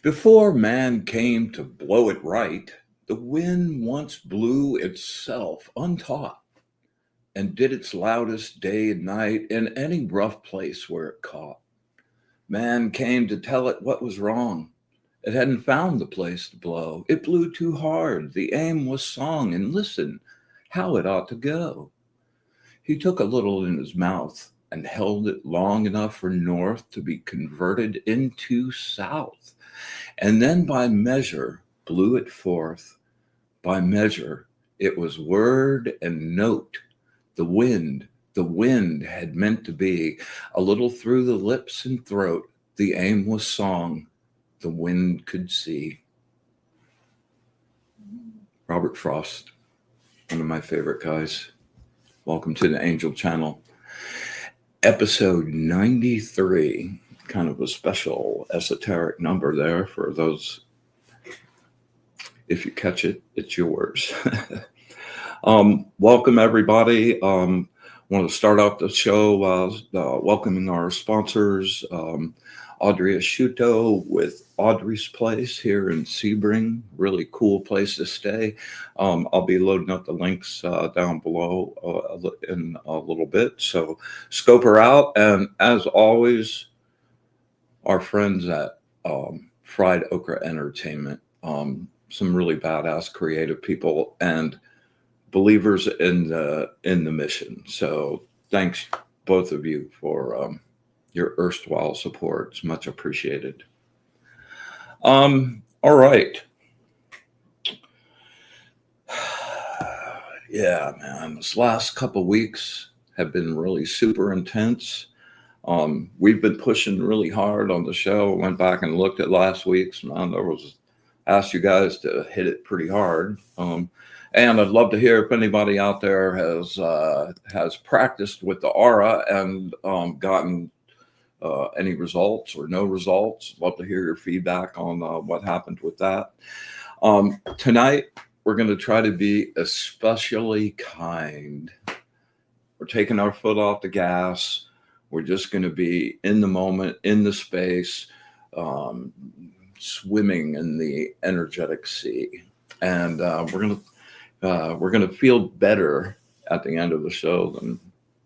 Before man came to blow it right, the wind once blew itself untaught and did its loudest day and night in any rough place where it caught. Man came to tell it what was wrong. It hadn't found the place to blow. It blew too hard. The aim was song, and listen how it ought to go. He took a little in his mouth and held it long enough for north to be converted into south, and then by measure blew it forth. By measure it was word and note. The wind had meant to be a little through the lips and throat. The aim was song, the wind could see. Robert Frost, one of my favorite guys. Welcome to the Angel Channel. Episode 93, kind of a special esoteric number there for those. If you catch it, it's yours. Welcome, everybody. Want to start off the show welcoming our sponsors, Audrey Asciutto with Audrey's Place here in Sebring. Really cool place to stay. I'll be loading up the links down below in a little bit. So scope her out. And as always, our friends at Fried Okra Entertainment. Some really badass creative people and believers in the mission. So thanks both of you for your erstwhile support. It's much appreciated. All right. Yeah, man, this last couple weeks have been really super intense. We've been pushing really hard on the show. Went back and looked at last week's, and there was asked you guys to hit it pretty hard. And I'd love to hear if anybody out there has practiced with the aura and gotten any results or no results. Love to hear your feedback on what happened with that. Tonight, we're going to try to be especially kind. We're taking our foot off the gas. We're just going to be in the moment, in the space, swimming in the energetic sea, and we're gonna feel better at the end of the show than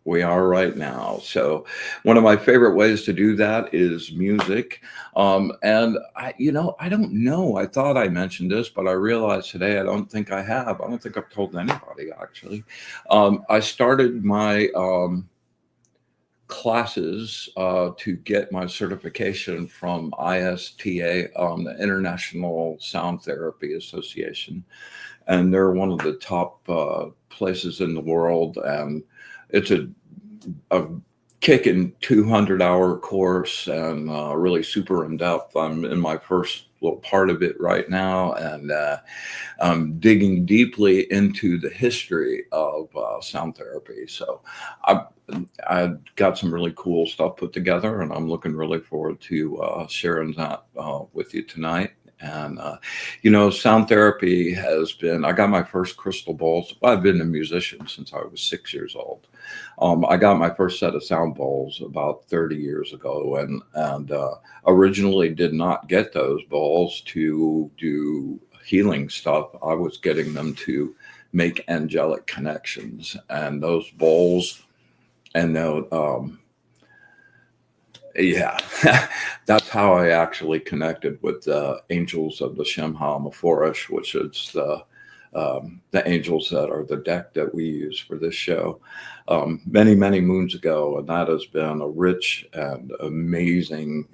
we are right now. So one of my favorite ways to do that is music. And I don't know. I thought I mentioned this, but I realized today I don't think I have. I don't think I've told anybody actually. I started my classes to get my certification from ISTA, the International Sound Therapy Association, and they're one of the top places in the world, and it's a kicking 200-hour course and really super in depth. I'm in my first little part of it right now, and I'm digging deeply into the history of sound therapy. So I got some really cool stuff put together, and I'm looking really forward to sharing that with you tonight. And, sound therapy has been, I got my first crystal bowls. I've been a musician since I was 6 years old. I got my first set of sound bowls about 30 years ago, and originally did not get those bowls to do healing stuff. I was getting them to make angelic connections, and those bowls, and yeah, that's how I actually connected with the angels of the Shemha Meforish, which is the angels that are the deck that we use for this show, many, many moons ago. And that has been a rich and amazing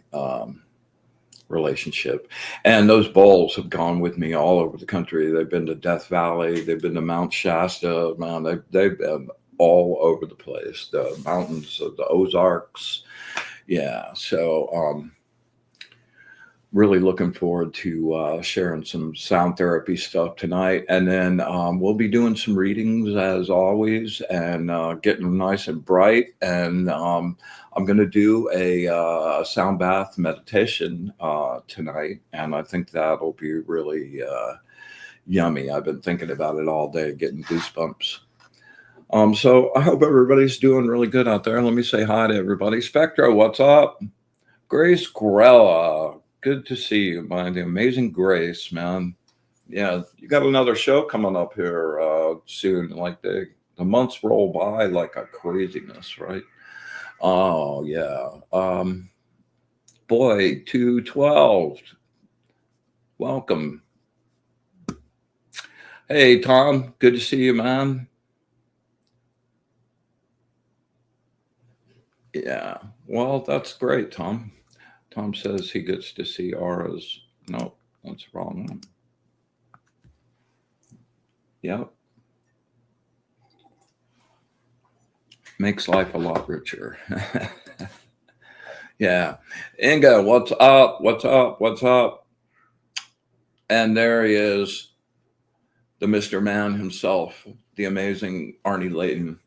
relationship. And those bowls have gone with me all over the country. They've been to Death Valley. They've been to Mount Shasta. Man, they've been all over the place. The mountains of the Ozarks. Yeah, so really looking forward to sharing some sound therapy stuff tonight. And then we'll be doing some readings as always, and getting nice and bright. And I'm going to do a sound bath meditation tonight. And I think that'll be really yummy. I've been thinking about it all day, getting goosebumps. So I hope everybody's doing really good out there. Let me say hi to everybody. Spectro, what's up? Grace Grella, Good to see you, man. The Amazing Grace, man. Yeah, you got another show coming up here soon. Like the months roll by like a craziness, right? Oh yeah. Boy, 212. Welcome. Hey Tom, good to see you, man. Yeah. Well, that's great, Tom. Tom says he gets to see auras. No, that's the wrong one. Yep. Makes life a lot richer. Yeah. Inga, what's up? What's up? What's up? And there he is, the Mr. Man himself, the amazing Arnie Layton.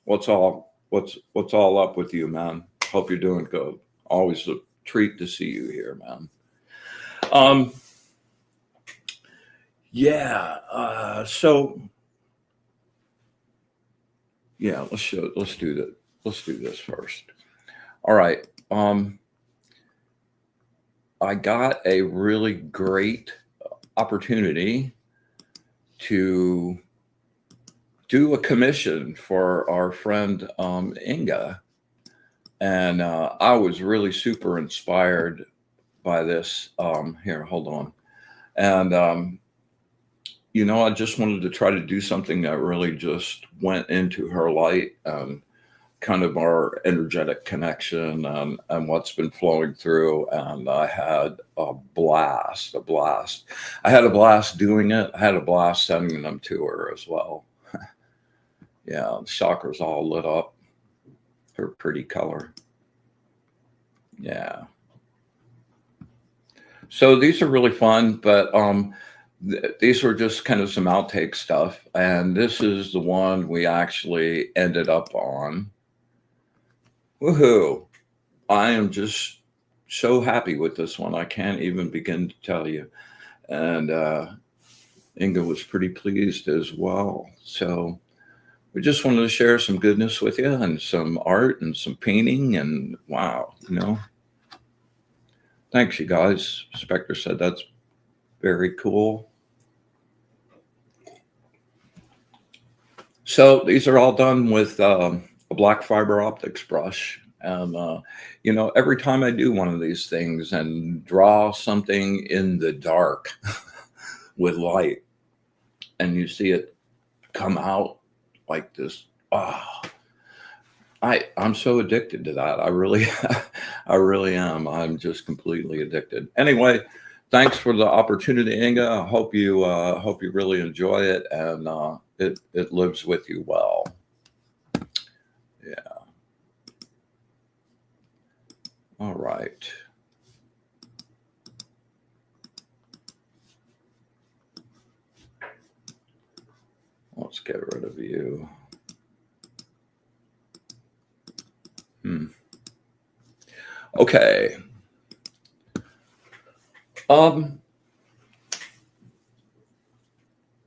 What's all up with you, man? Hope you're doing good. Always a treat to see you here, man. Um, yeah. So yeah, let's do that. Let's do this first. All right. I got a really great opportunity to do a commission for our friend Inga, and I was really super inspired by this. Here, hold on, and I just wanted to try to do something that really just went into her light and kind of our energetic connection and what's been flowing through. And I had a blast, a blast. I had a blast doing it. I had a blast sending them to her as well. Yeah, the chakras all lit up. Her pretty color. Yeah. So these are really fun, but these were just kind of some outtake stuff. And this is the one we actually ended up on. Woohoo! I am just so happy with this one. I can't even begin to tell you. And Inga was pretty pleased as well. So we just wanted to share some goodness with you and some art and some painting. And wow, thanks, you guys. Spectre said that's very cool. So these are all done with a black fiber optics brush. And, every time I do one of these things and draw something in the dark with light and you see it come out like this, I'm so addicted to that. I really, I really am. I'm just completely addicted. Anyway, thanks for the opportunity, Inga. I hope you really enjoy it and it lives with you well. Yeah. All right. Let's get rid of you. Okay.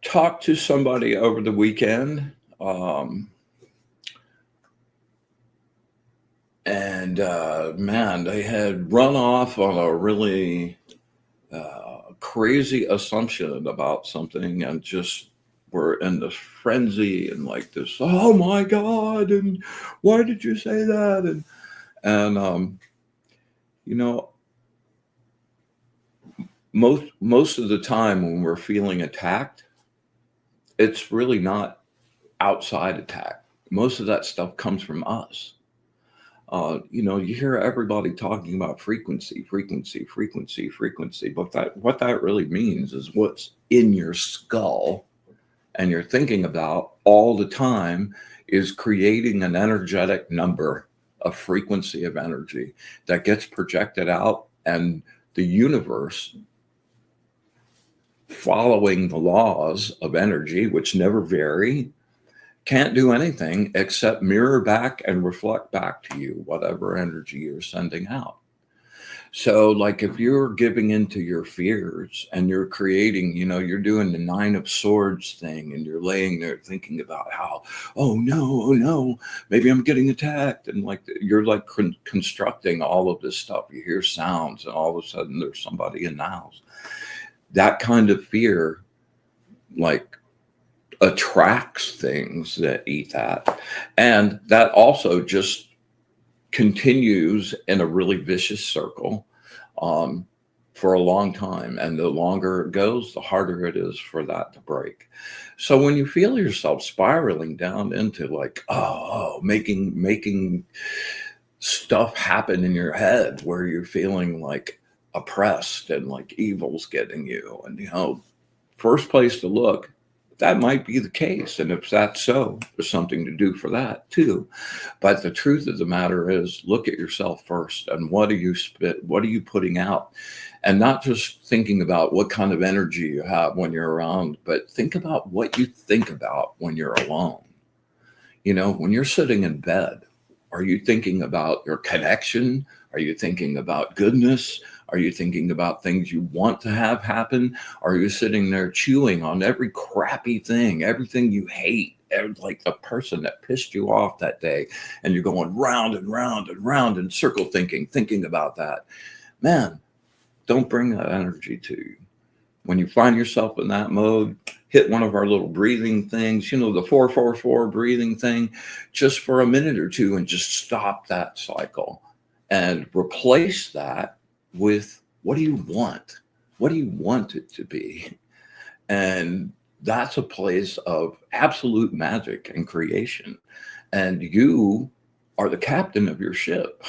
Talked to somebody over the weekend. And man, they had run off on a really crazy assumption about something and just were in this frenzy and like this, oh my God, and why did you say that? And most of the time when we're feeling attacked, it's really not outside attack. Most of that stuff comes from us. You hear everybody talking about frequency, frequency, frequency, frequency, but what that really means is what's in your skull and you're thinking about all the time is creating an energetic number, a frequency of energy that gets projected out, and the universe, following the laws of energy, which never vary, can't do anything except mirror back and reflect back to you whatever energy you're sending out. So, like, if you're giving into your fears and you're creating, you're doing the Nine of Swords thing and you're laying there thinking about how, oh no, maybe I'm getting attacked. And like, you're like constructing all of this stuff. You hear sounds and all of a sudden there's somebody in the house. That kind of fear, like, attracts things that eat that. And that also just continues in a really vicious circle for a long time. And the longer it goes, the harder it is for that to break. So when you feel yourself spiraling down into like, making stuff happen in your head where you're feeling like oppressed and like evil's getting you, and first place to look, that might be the case. And if that's so, there's something to do for that too. But the truth of the matter is, look at yourself first. And what are you putting out? And not just thinking about what kind of energy you have when you're around, but think about what you think about when you're alone. When you're sitting in bed, are you thinking about your connection? Are you thinking about goodness? Are you thinking about things you want to have happen? Are you sitting there chewing on every crappy thing, everything you hate, like the person that pissed you off that day, and you're going round and round and round in circle thinking about that? Man, don't bring that energy to you. When you find yourself in that mode, hit one of our little breathing things, the 4-4-4 breathing thing, just for a minute or two, and just stop that cycle and replace that with, what do you want? What do you want it to be? And that's a place of absolute magic and creation. And you are the captain of your ship.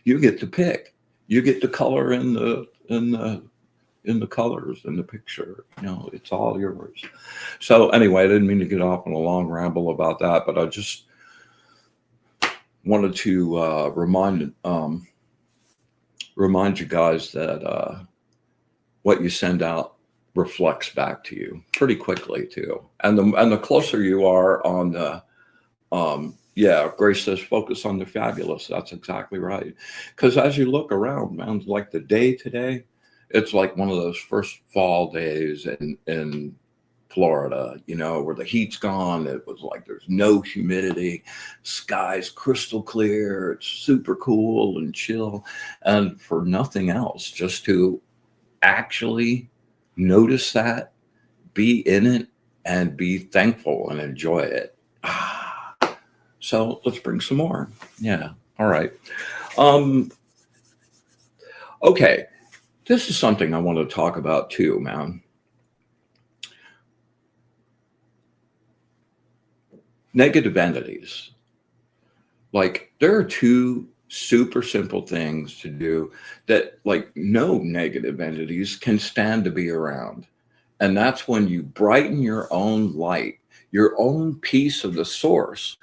You get to pick. You get to color in the colors in the picture. It's all yours. So anyway, I didn't mean to get off on a long ramble about that, but I just wanted to remind you guys that what you send out reflects back to you pretty quickly too. And the closer you are on the Grace says focus on the fabulous. That's exactly right. Because as you look around, man, like the day today, it's like one of those first fall days in Florida, where the heat's gone. It was like there's no humidity, sky's crystal clear, it's super cool and chill. And for nothing else, just to actually notice that, be in it, and be thankful and enjoy it. So let's bring some more. Yeah. All right. Okay. This is something I want to talk about too, man. Negative entities. Like, there are two super simple things to do that, like, no negative entities can stand to be around. And that's when you brighten your own light, your own piece of the source.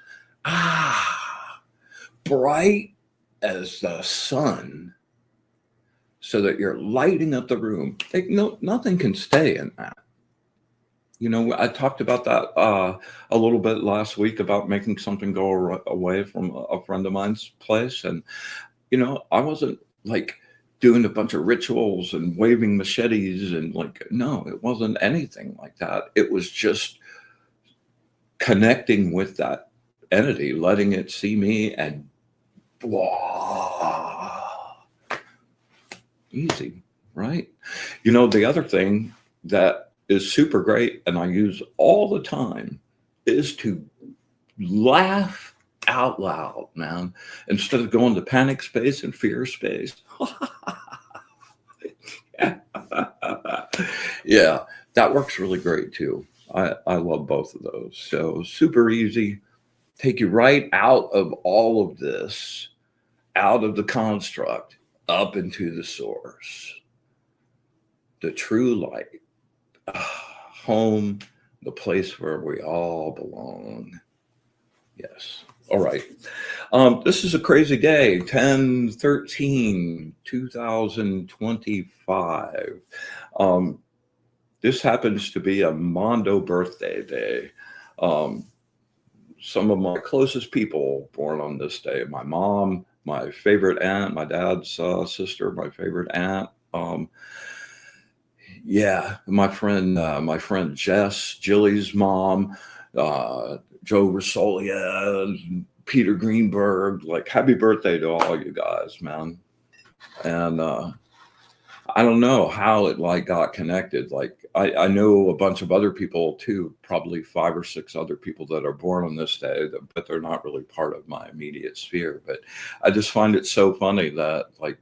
Bright as the sun, so that you're lighting up the room. Like, nothing can stay in that. I talked about that a little bit last week about making something go away from a friend of mine's place. And, I wasn't like doing a bunch of rituals and waving machetes and like, no, it wasn't anything like that. It was just connecting with that entity, letting it see me, and blah. Easy, right? The other thing that is super great, and I use all the time, is to laugh out loud, man, instead of going to panic space and fear space. Yeah, that works really great too. I love both of those. So super easy. Take you right out of all of this, out of the construct, up into the source, the true light. Home, the place where we all belong. Yes. All right. This is a crazy day, 10/13/2025. This happens to be a Mondo birthday day. Some of my closest people born on this day: my mom, my favorite aunt, my dad's sister, my favorite aunt. Yeah, my friend Jess, Jilly's mom, Joe Rosolia, Peter Greenberg. Like, happy birthday to all you guys, man. And I don't know how it like got connected. Like, I know a bunch of other people too, probably 5 or 6 other people that are born on this day, but they're not really part of my immediate sphere. But I just find it so funny that like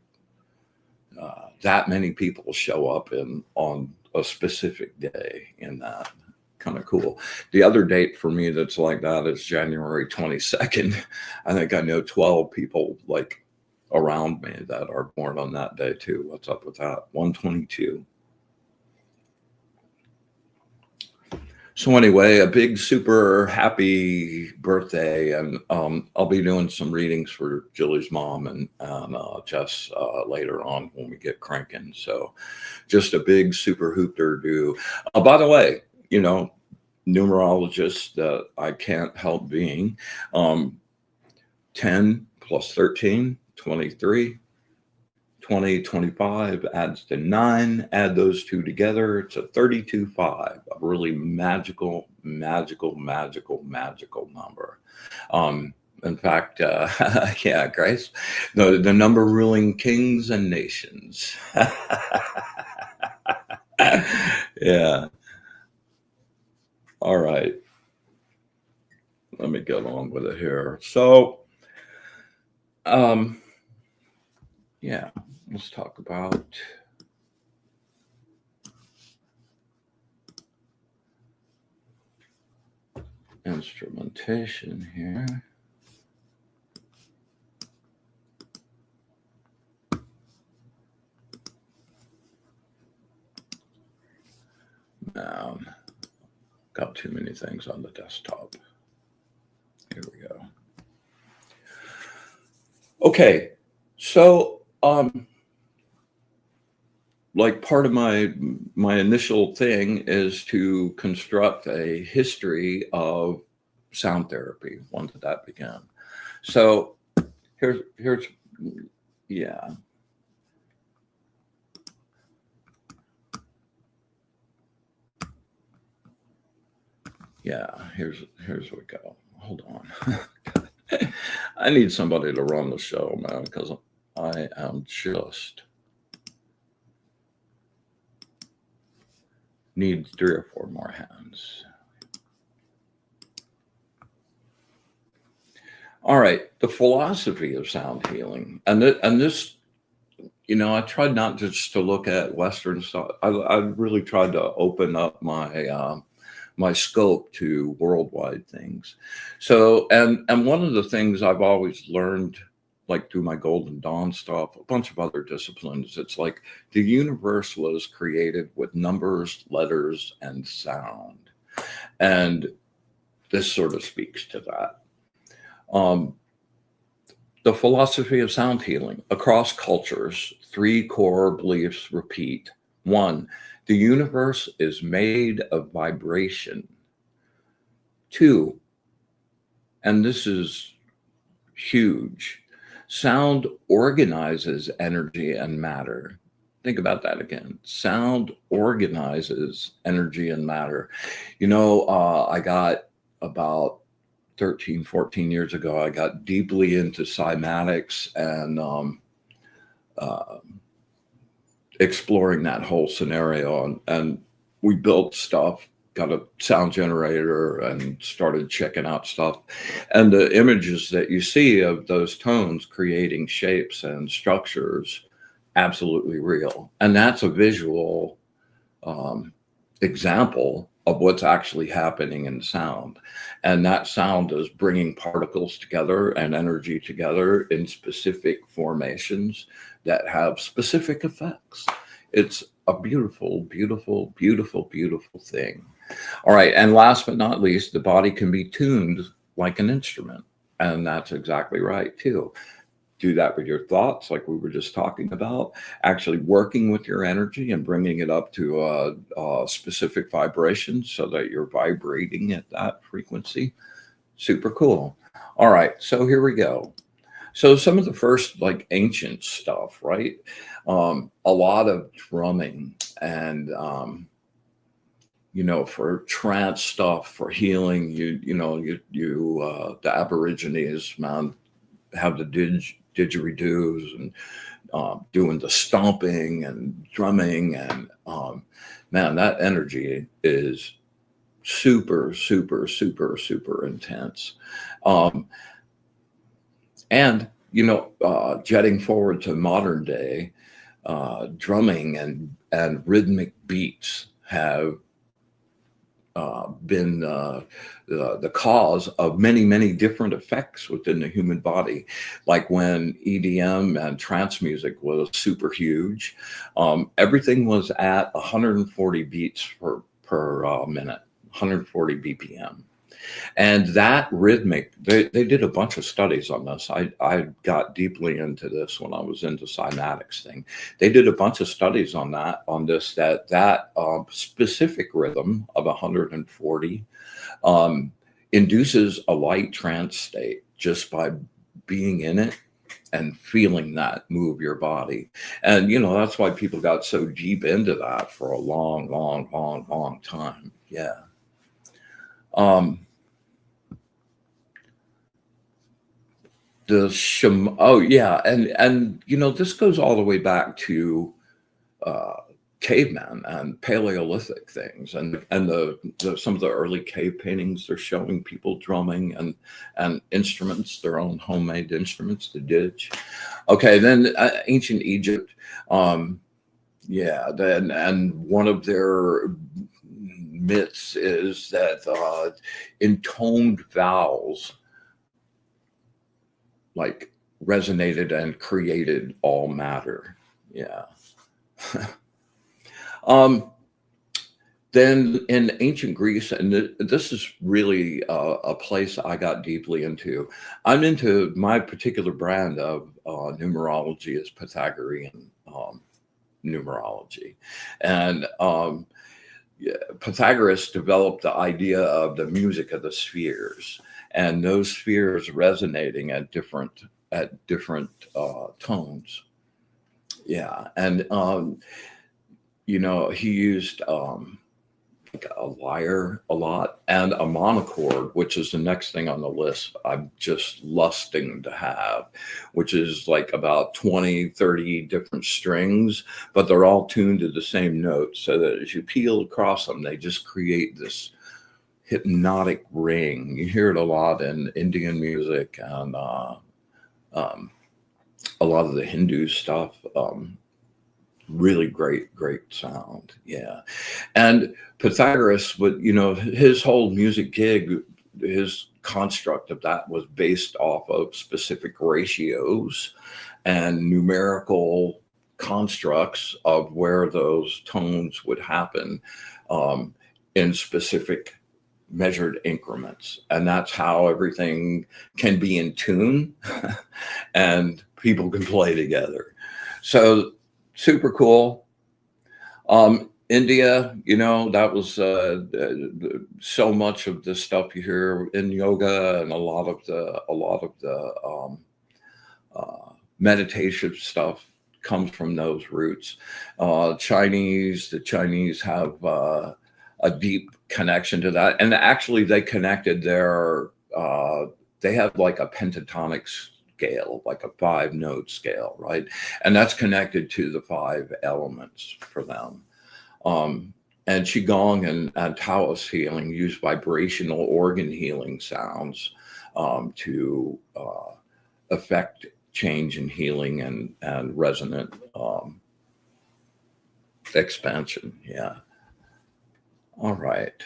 that many people show up on a specific day in that. Kind of cool. The other date for me that's like that is January 22nd. I think I know 12 people like around me that are born on that day too. What's up with that? 122. So anyway, a big super happy birthday, and I'll be doing some readings for Jilly's mom and Jess later on when we get cranking. So just a big super hoopter do. By the way, you know, numerologist that I can't help being, 10 plus 13, 23. 20, 25 adds to 9. Add those two together. It's a 32-5, a really magical, magical, magical, magical number. In fact, yeah, Grace, the number ruling kings and nations. Yeah. All right. Let me get on with it here. So, yeah, let's talk about instrumentation here. Got too many things on the desktop. Here we go. Okay, so like part of my initial thing is to construct a history of sound therapy. When did that begin? So here's yeah. Yeah, here's we go. Hold on. I need somebody to run the show, man, because I am just need 3 or 4 more hands. All right, the philosophy of sound healing, and this, you know, I tried not just to look at Western stuff. I really tried to open up my my scope to worldwide things. So, and one of the things I've always learned, like through my Golden Dawn stuff, a bunch of other disciplines, it's like the universe was created with numbers, letters, and sound. And this sort of speaks to that. The philosophy of sound healing across cultures, 3 core beliefs repeat. 1, the universe is made of vibration. 2, and this is huge, sound organizes energy and matter. Think about that again. Sound organizes energy and matter. You know, I got about 13, 14 years ago, I got deeply into cymatics and exploring that whole scenario. And we built stuff, got a sound generator and started checking out stuff. And the images that you see of those tones creating shapes and structures, absolutely real. And that's a visual example of what's actually happening in sound. And that sound is bringing particles together and energy together in specific formations that have specific effects. It's a beautiful, beautiful, beautiful, beautiful thing. All right. And last but not least, the body can be tuned like an instrument. And that's exactly right, too. Do that with your thoughts, like we were just talking about, actually working with your energy and bringing it up to a specific vibration so that you're vibrating at that frequency. Super cool. All right, so here we go. So some of the first like ancient stuff, right? A lot of drumming and for trance stuff, for healing, the Aborigines, man, have the didgeridoos and doing the stomping and drumming, and man, that energy is super, super, super, super intense. Um, and jetting forward to modern day, drumming and rhythmic beats have been the cause of many, many different effects within the human body. Like when EDM and trance music was super huge, everything was at 140 beats per minute, 140 BPM. And that rhythmic, they did a bunch of studies on this. I got deeply into this when I was into cymatics thing. They did a bunch of studies on that specific rhythm of 140 induces a light trance state just by being in it and feeling that move your body. And, that's why people got so deep into that for a long, long, long, long time. Yeah. Oh yeah, and this goes all the way back to uh, caveman and Paleolithic things, and some of the early cave paintings, they're showing people drumming and instruments, their own homemade instruments, the didge. Okay, then ancient Egypt, yeah, then and one of their myths is that intoned vowels like resonated and created all matter. Yeah. Then in ancient Greece, and this is really a place I got deeply into. I'm into my particular brand of numerology is Pythagorean numerology, and yeah, Pythagoras developed the idea of the music of the spheres, and those spheres resonating at different tones. Yeah, and he used like a lyre a lot and a monochord, which is the next thing on the list I'm just lusting to have, which is like about 20, 30 different strings, but they're all tuned to the same note, so that as you peel across them, they just create this hypnotic ring. You hear it a lot in Indian music and a lot of the Hindu stuff. Really great sound. Yeah. And Pythagoras would, his whole music gig, his construct of that was based off of specific ratios and numerical constructs of where those tones would happen in specific measured increments. And that's how everything can be in tune and people can play together. So super cool. India, that was so much of the stuff you hear in yoga, and a lot of the meditation stuff comes from those roots. The Chinese have a deep connection to that, and actually they connected they have like a pentatonic scale, like a 5-note scale, right? And that's connected to the 5 elements for them. And Qigong and Taoist healing use vibrational organ healing sounds to affect change in healing and resonant expansion. Yeah. All right.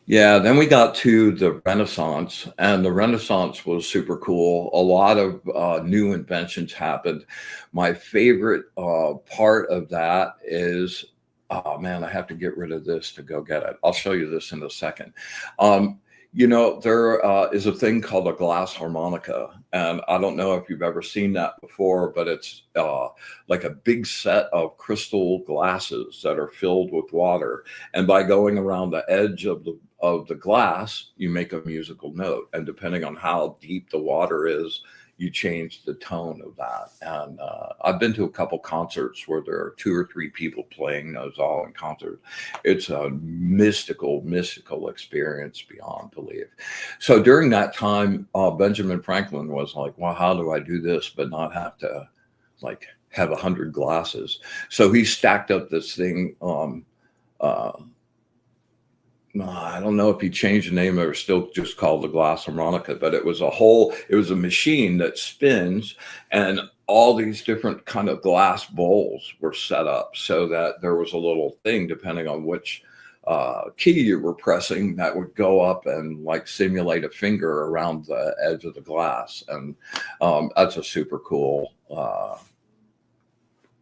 Yeah, then we got to the Renaissance, and the Renaissance was super cool. A lot of new inventions happened. My favorite part of that is, oh man, I have to get rid of this to go get it. I'll show you this in a second. There is a thing called a glass harmonica, and I don't know if you've ever seen that before, but it's like a big set of crystal glasses that are filled with water, and by going around the edge of the glass, you make a musical note, and depending on how deep the water is, you change the tone of that. And I've been to a couple concerts where there are 2 or 3 people playing those all in concert. It's a mystical experience beyond belief. So during that time, Benjamin Franklin was like, well, how do I do this but not have to like have 100 glasses? So he stacked up this thing. Uh, I don't know if he changed the name or still just called the glass harmonica, but it was a machine that spins, and all these different kind of glass bowls were set up so that there was a little thing, depending on which key you were pressing, that would go up and like simulate a finger around the edge of the glass. And that's a super cool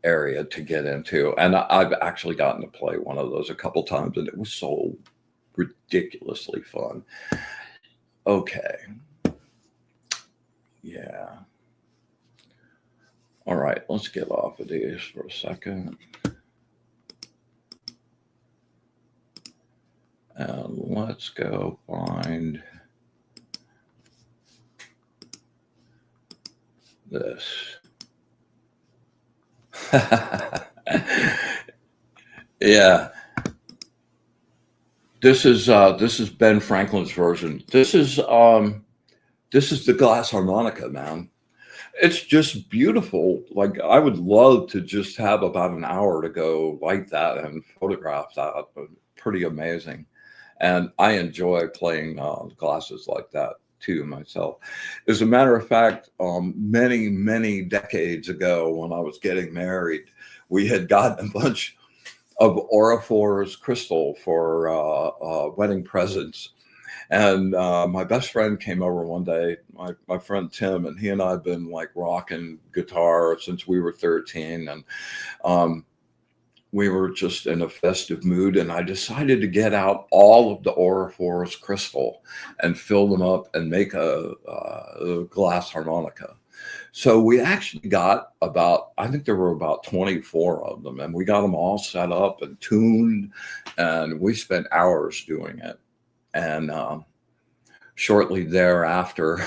area to get into. And I've actually gotten to play one of those a couple times, and it was so ridiculously fun. Okay. Yeah. All right, let's get off of these for a second. And let's go find this. Yeah. This is Ben Franklin's version. This is the glass harmonica, man. It's just beautiful. Like, I would love to just have about an hour to go light that and photograph that. Pretty amazing. And I enjoy playing glasses like that too myself. As a matter of fact, many decades ago, when I was getting married, we had gotten a bunch of Aurifors crystal for wedding presents. And my best friend came over one day, my friend Tim, and he and I have been like rocking guitar since we were 13. And we were just in a festive mood, and I decided to get out all of the Aurifors crystal and fill them up and make a glass harmonica. So we actually got I think there were about 24 of them, and we got them all set up and tuned, and we spent hours doing it. And shortly thereafter,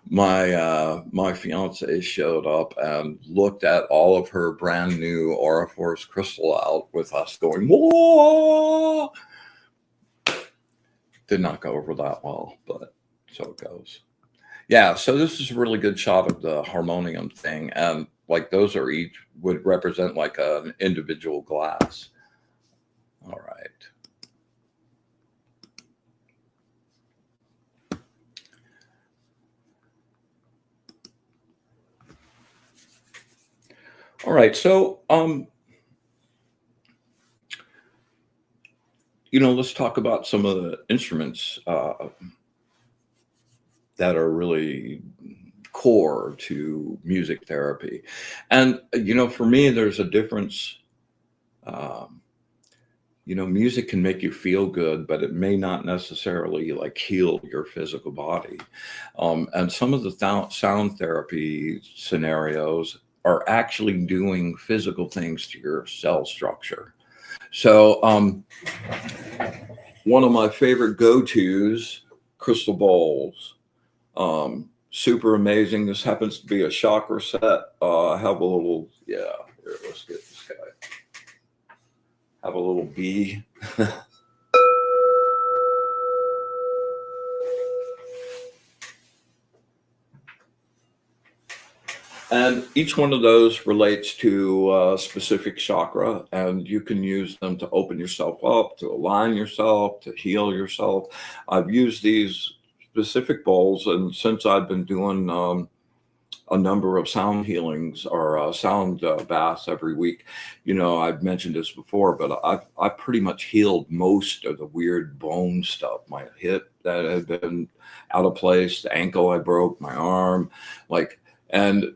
my fiance showed up and looked at all of her brand new Aurifors crystal out with us going, whoa! Did not go over that well, but so it goes. Yeah, so this is a really good shot of the harmonium thing, and like those are each would represent like an individual glass. All right. All right, so let's talk about some of the instruments that are really core to music therapy. And for me, there's a difference. Music can make you feel good, but it may not necessarily like heal your physical body. And some of the sound therapy scenarios are actually doing physical things to your cell structure. So one of my favorite go-tos, crystal bowls. Super amazing. This happens to be a chakra set. I have a little, here, let's get this guy. Have a little bee. And each one of those relates to a specific chakra, and you can use them to open yourself up, to align yourself, to heal yourself. I've used these specific bowls, and since I've been doing a number of sound healings or sound baths every week, I've mentioned this before, but I've pretty much healed most of the weird bone stuff. My hip that had been out of place, the ankle I broke, my arm, and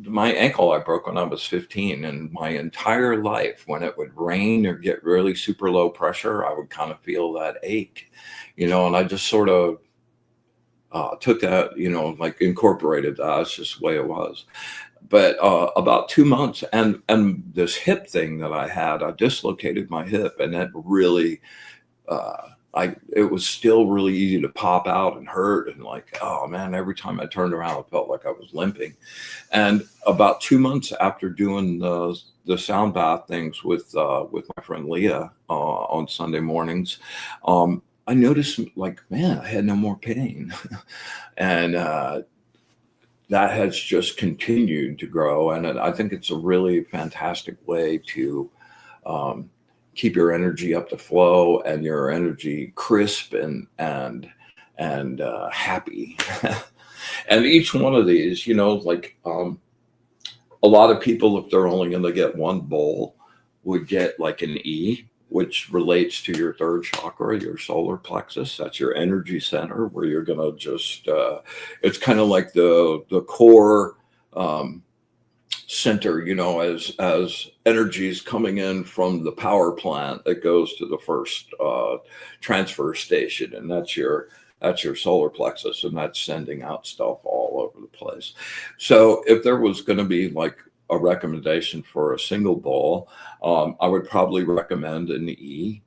my ankle I broke when I was 15, and my entire life, when it would rain or get really super low pressure, I would kind of feel that ache, and I just sort of took that, like incorporated that. It's just the way it was. But about 2 months, and this hip thing that I had, I dislocated my hip, and that really, it was still really easy to pop out and hurt, and like, oh man, every time I turned around, I felt like I was limping. And about 2 months after doing the sound bath things with my friend Leah on Sunday mornings, I noticed, like, man, I had no more pain, and that has just continued to grow. And I think it's a really fantastic way to keep your energy up to flow and your energy crisp and happy. And each one of these, like a lot of people, if they're only going to get one bowl, would get like an E, which relates to your third chakra, your solar plexus. That's your energy center, where you're going to just, it's kind of like the core center, as energy is coming in from the power plant that goes to the first transfer station. And that's your solar plexus, and that's sending out stuff all over the place. So if there was going to be like a recommendation for a single bowl, I would probably recommend an E,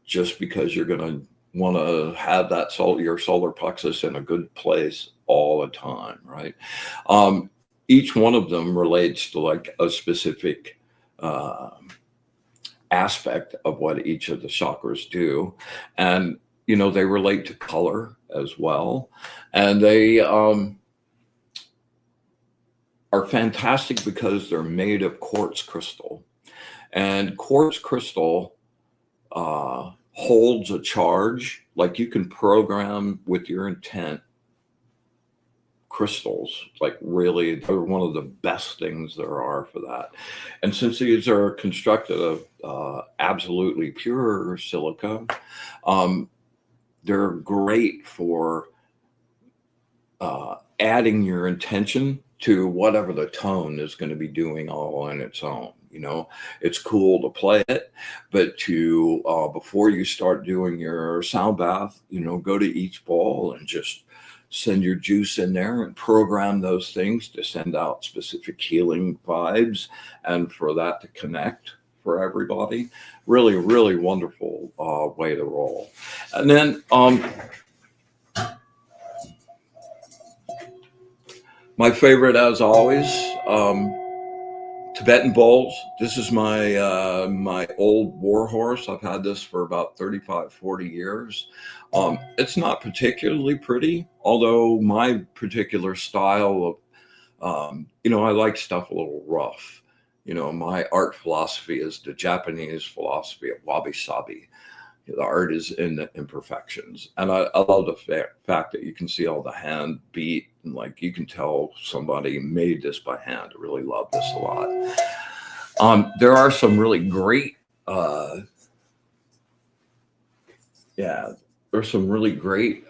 just because you're going to want to have that your solar plexus in a good place all the time, right? Each one of them relates to like a specific aspect of what each of the chakras do. And, they relate to color as well. And they are fantastic because they're made of quartz crystal. And quartz crystal holds a charge. Like, you can program with your intent crystals. Like, really, they're one of the best things there are for that. And since these are constructed of absolutely pure silica, they're great for adding your intention to whatever the tone is going to be doing all on its own. It's cool to play it, but to before you start doing your sound bath, go to each bowl and just send your juice in there and program those things to send out specific healing vibes, and for that to connect for everybody. Really, really wonderful way to roll. And then my favorite, as always, Tibetan bowls. This is my my old war horse. I've had this for about 35, 40 years. It's not particularly pretty, although my particular style of, I like stuff a little rough. My art philosophy is the Japanese philosophy of wabi-sabi. The art is in the imperfections. And I love the fact that you can see all the hand beat, and like you can tell somebody made this by hand. I really love this a lot. There are some really great, there's some really great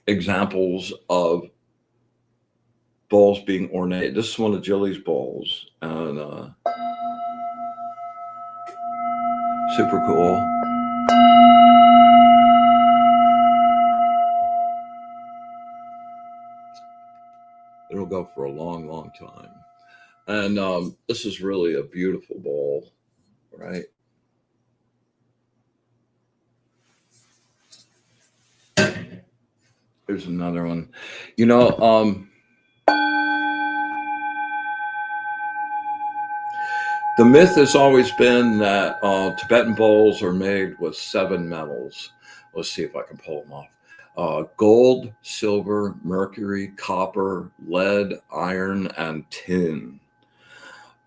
examples of bowls being ornate. This is one of Jilly's bowls, and super cool. It'll go for a long, long time. And this is really a beautiful bowl, right? There's another one. The myth has always been that Tibetan bowls are made with 7 metals. Let's see if I can pull them off. Gold, silver, mercury, copper, lead, iron, and tin.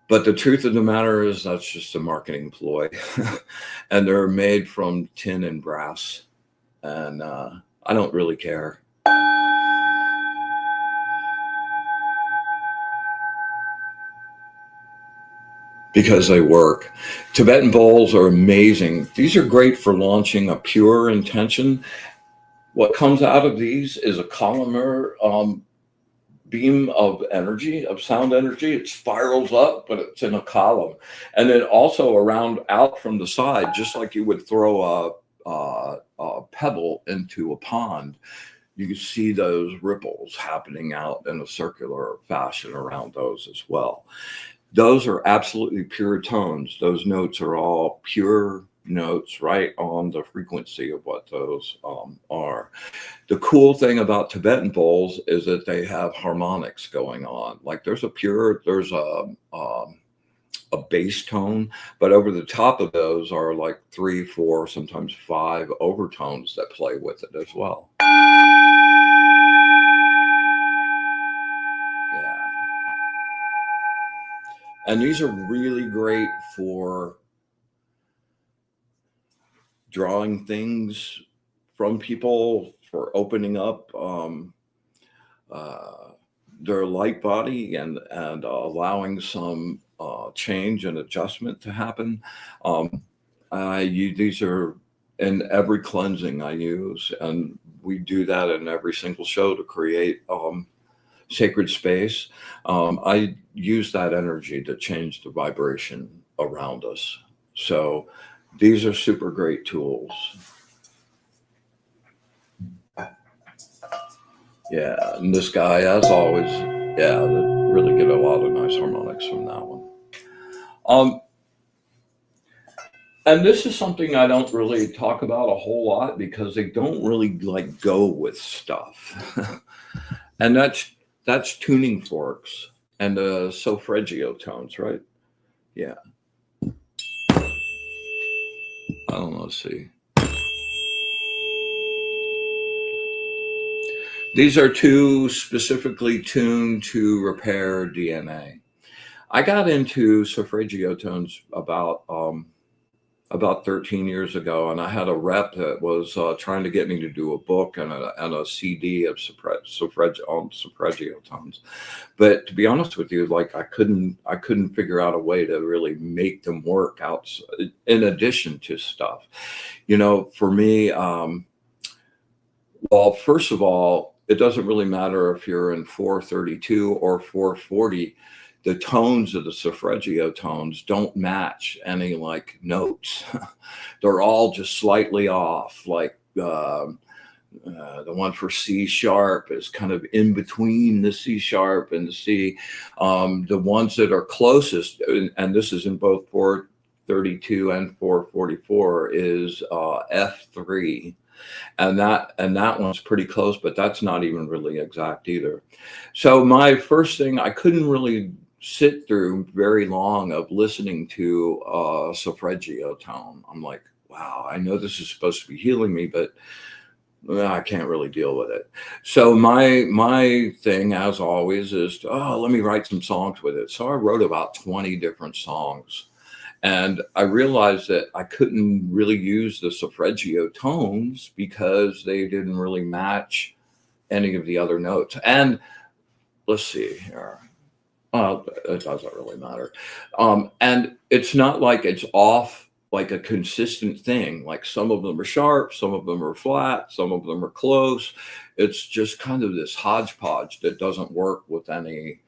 But the truth of the matter is that's just a marketing ploy. And they're made from tin and brass. And I don't really care. Because they work. Tibetan bowls are amazing. These are great for launching a pure intention. What comes out of these is a columnar beam of energy, of sound energy. It spirals up, but it's in a column. And then also around out from the side, just like you would throw a pebble into a pond, you can see those ripples happening out in a circular fashion around those as well. Those are absolutely pure tones. Those notes are all pure notes right on the frequency of what those are. The cool thing about Tibetan bowls is that they have harmonics going on. Like there's a bass tone, but over the top of those are like 3, 4, sometimes 5 overtones that play with it as well. Yeah. And these are really great for drawing things from people, for opening up their light body and allowing some change and adjustment to happen. These are in every cleansing I use, and we do that in every single show to create sacred space. I use that energy to change the vibration around us. So these are super great tools. Yeah, and this guy, as always, yeah, really get a lot of nice harmonics from that one. And this is something I don't really talk about a whole lot because they don't really like go with stuff. And that's tuning forks and solfeggio tones, right? Yeah. I don't know, let's see. These are two specifically tuned to repair DNA. I got into solfeggio tones about 13 years ago, and I had a rep that was trying to get me to do a book and a CD of solfeggio tones. But to be honest with you, like I couldn't figure out a way to really make them work out in addition to stuff. You know, for me, well, first of all, it doesn't really matter if you're in 432 or 440. The tones of the solfeggio tones don't match any like notes. They're all just slightly off. Like the one for C sharp is kind of in between the C sharp and the C. The ones that are closest, and this is in both 432 and 444, is F3. And that one's pretty close, but that's not even really exact either. So my first thing, I couldn't really sit through very long of listening to a solfeggio tone. I'm like, wow, I know this is supposed to be healing me, but I can't really deal with it. So my thing, as always, is let me write some songs with it. So I wrote about 20 different songs. And I realized that I couldn't really use the solfeggio tones because they didn't really match any of the other notes. And let's see here. It doesn't really matter. And it's not like it's off like a consistent thing. Like some of them are sharp, some of them are flat, some of them are close. It's just kind of this hodgepodge that doesn't work with any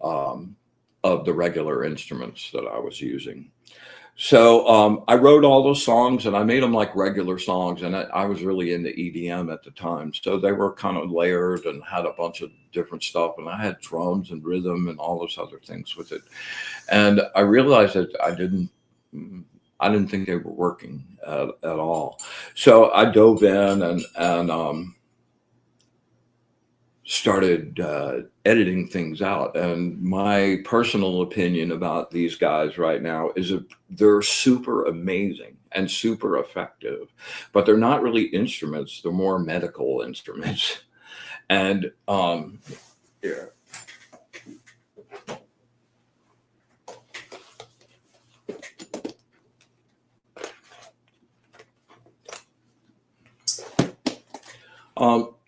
of the regular instruments that I was using. So I wrote all those songs and I made them like regular songs, and I was really into EDM at the time. So they were kind of layered and had a bunch of different stuff, and I had drums and rhythm and all those other things with it. And I realized that I didn't think they were working at all. So I dove in and started editing things out. And my personal opinion about these guys right now is that they're super amazing and super effective, but they're not really instruments. They're more medical instruments. And yeah.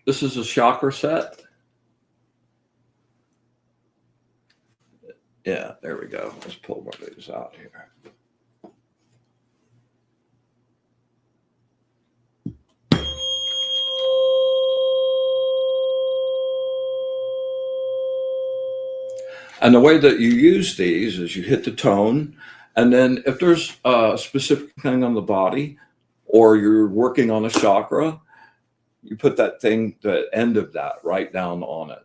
This is a chakra set. Yeah, there we go. Let's pull one of these out here. And the way that you use these is you hit the tone, and then if there's a specific thing on the body or you're working on a chakra, you put that thing, the end of that, right down on it.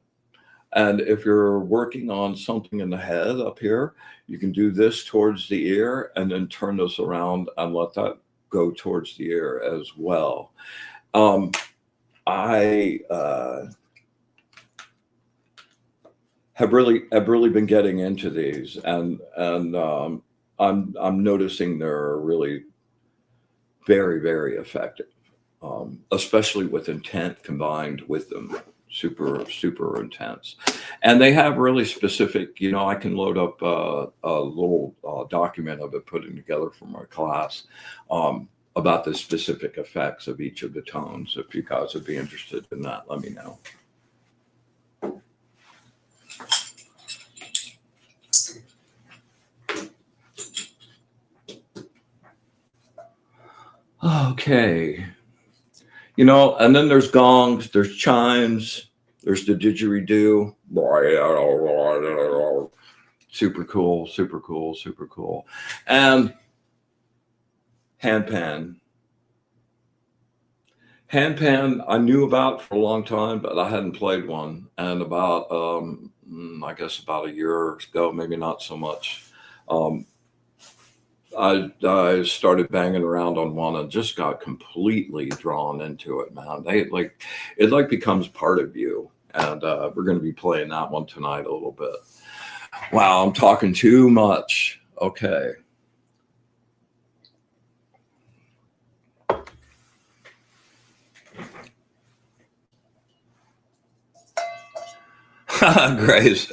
And if you're working on something in the head up here, you can do this towards the ear and then turn this around and let that go towards the ear as well. I have really been getting into these, and I'm noticing they're really very, very effective, especially with intent combined with them. Super intense. And they have really specific, I can load up a little document of it putting together for my class about the specific effects of each of the tones. If you guys would be interested in that, let me know. Okay. And then there's gongs, there's chimes, there's the didgeridoo. Super cool. And handpan. Handpan I knew about for a long time, but I hadn't played one. And about, I guess about a year ago, maybe not so much, I started banging around on one and just got completely drawn into it, man. It becomes part of you. And we're going to be playing that one tonight a little bit. Wow, I'm talking too much. Okay. Grace.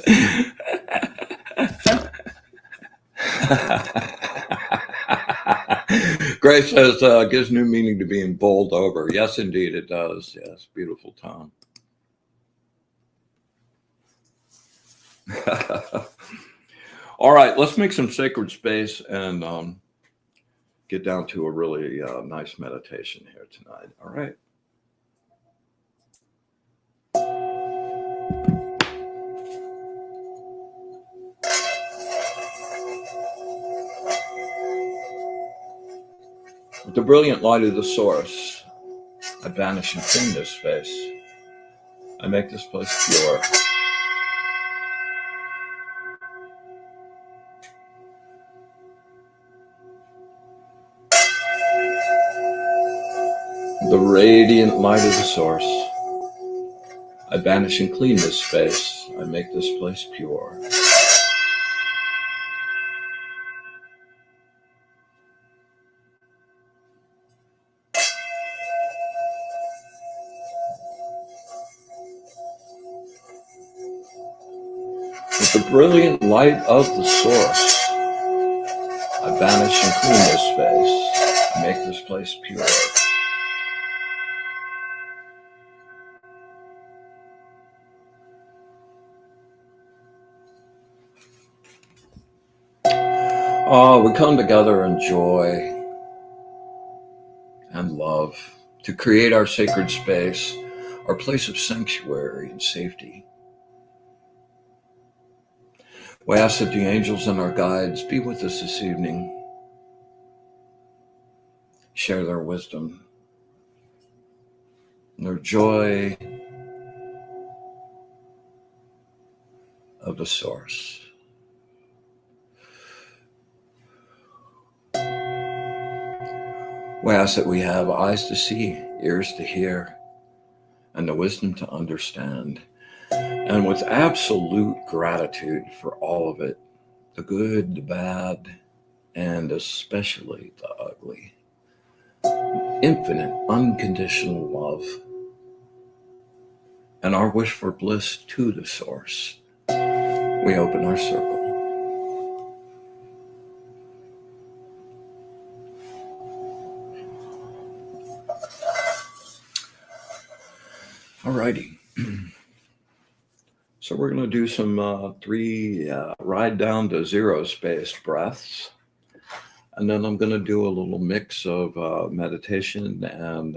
Grace says, gives new meaning to being bowled over. Yes, indeed, it does. Yes, beautiful tone. All right, let's make some sacred space and get down to a really nice meditation here tonight. All right. With the brilliant light of the source, I banish and clean this space. I make this place pure. The radiant light of the source, I banish and clean this space. I make this place pure. With the brilliant light of the source, I banish and clean this space. I make this place pure. We come together in joy and love to create our sacred space, our place of sanctuary and safety. We ask that the angels and our guides be with us this evening, share their wisdom, their joy of the source. We ask that we have eyes to see, ears to hear, and the wisdom to understand. And with absolute gratitude for all of it, the good, the bad, and especially the ugly. Infinite, unconditional love. And our wish for bliss to the source. We open our circle. Alrighty. So we're going to do some 3 ride down to zero space breaths. And then I'm going to do a little mix of meditation and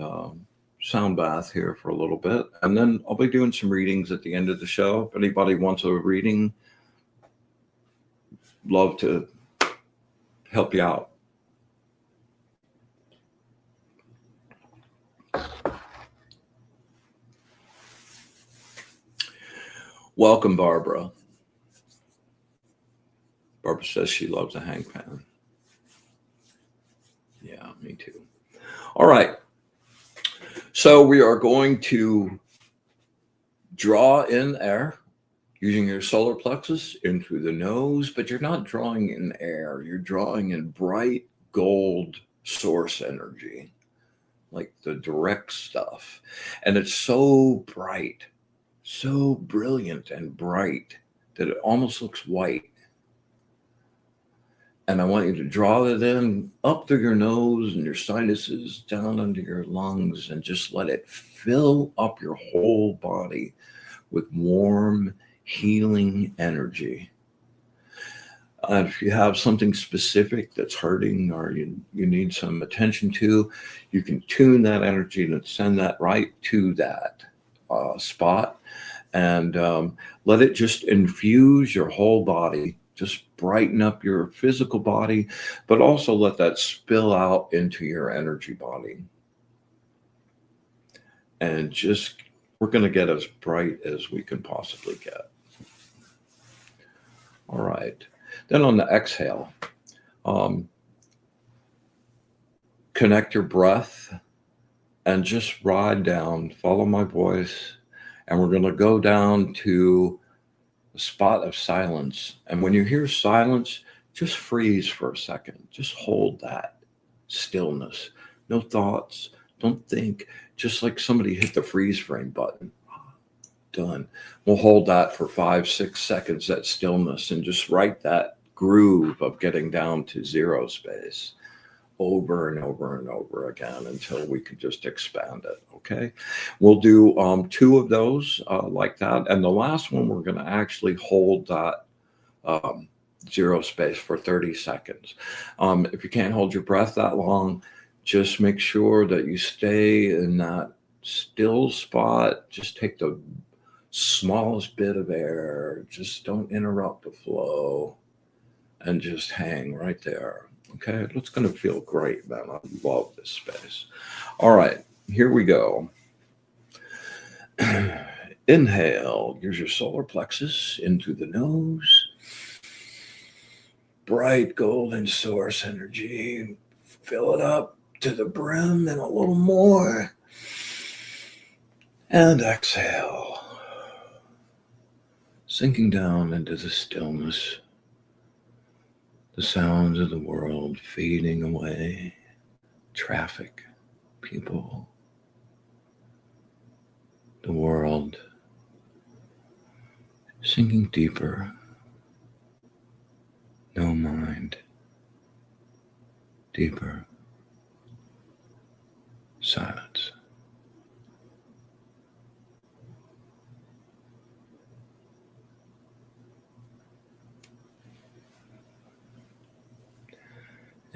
sound bath here for a little bit. And then I'll be doing some readings at the end of the show. If anybody wants a reading, love to help you out. Welcome, Barbara. Barbara says she loves a hang pan. Yeah, me too. All right. So we are going to draw in air using your solar plexus in through the nose, but you're not drawing in air. You're drawing in bright gold source energy, like the direct stuff. And it's so bright, so brilliant and bright that it almost looks white. And I want you to draw it in up through your nose and your sinuses, down under your lungs, and just let it fill up your whole body with warm, healing energy. If you have something specific that's hurting or you need some attention to, you can tune that energy and send that right to that spot, and let it just infuse your whole body. Just brighten up your physical body, but also let that spill out into your energy body. And just, we're going to get as bright as we can possibly get. All right. Then on the exhale, connect your breath and just ride down, follow my voice, and we're going to go down to a spot of silence. And when you hear silence, just freeze for a second. Just hold that stillness. No thoughts. Don't think. Just like somebody hit the freeze frame button. Done. We'll hold that for 5-6 seconds, that stillness, and just write that groove of getting down to zero space over and over and over again until we could just expand it. Okay. We'll do 2 of those like that. And the last one, we're going to actually hold that zero space for 30 seconds. If you can't hold your breath that long, just make sure that you stay in that still spot. Just take the smallest bit of air. Just don't interrupt the flow and just hang right there. Okay, it's going to feel great, man. I love this space. All right, here we go. Inhale, use your solar plexus in through the nose. Bright golden source energy. Fill it up to the brim and a little more. And exhale. Sinking down into the stillness. The sounds of the world fading away. Traffic, people, the world sinking deeper. No mind. Deeper. Silence.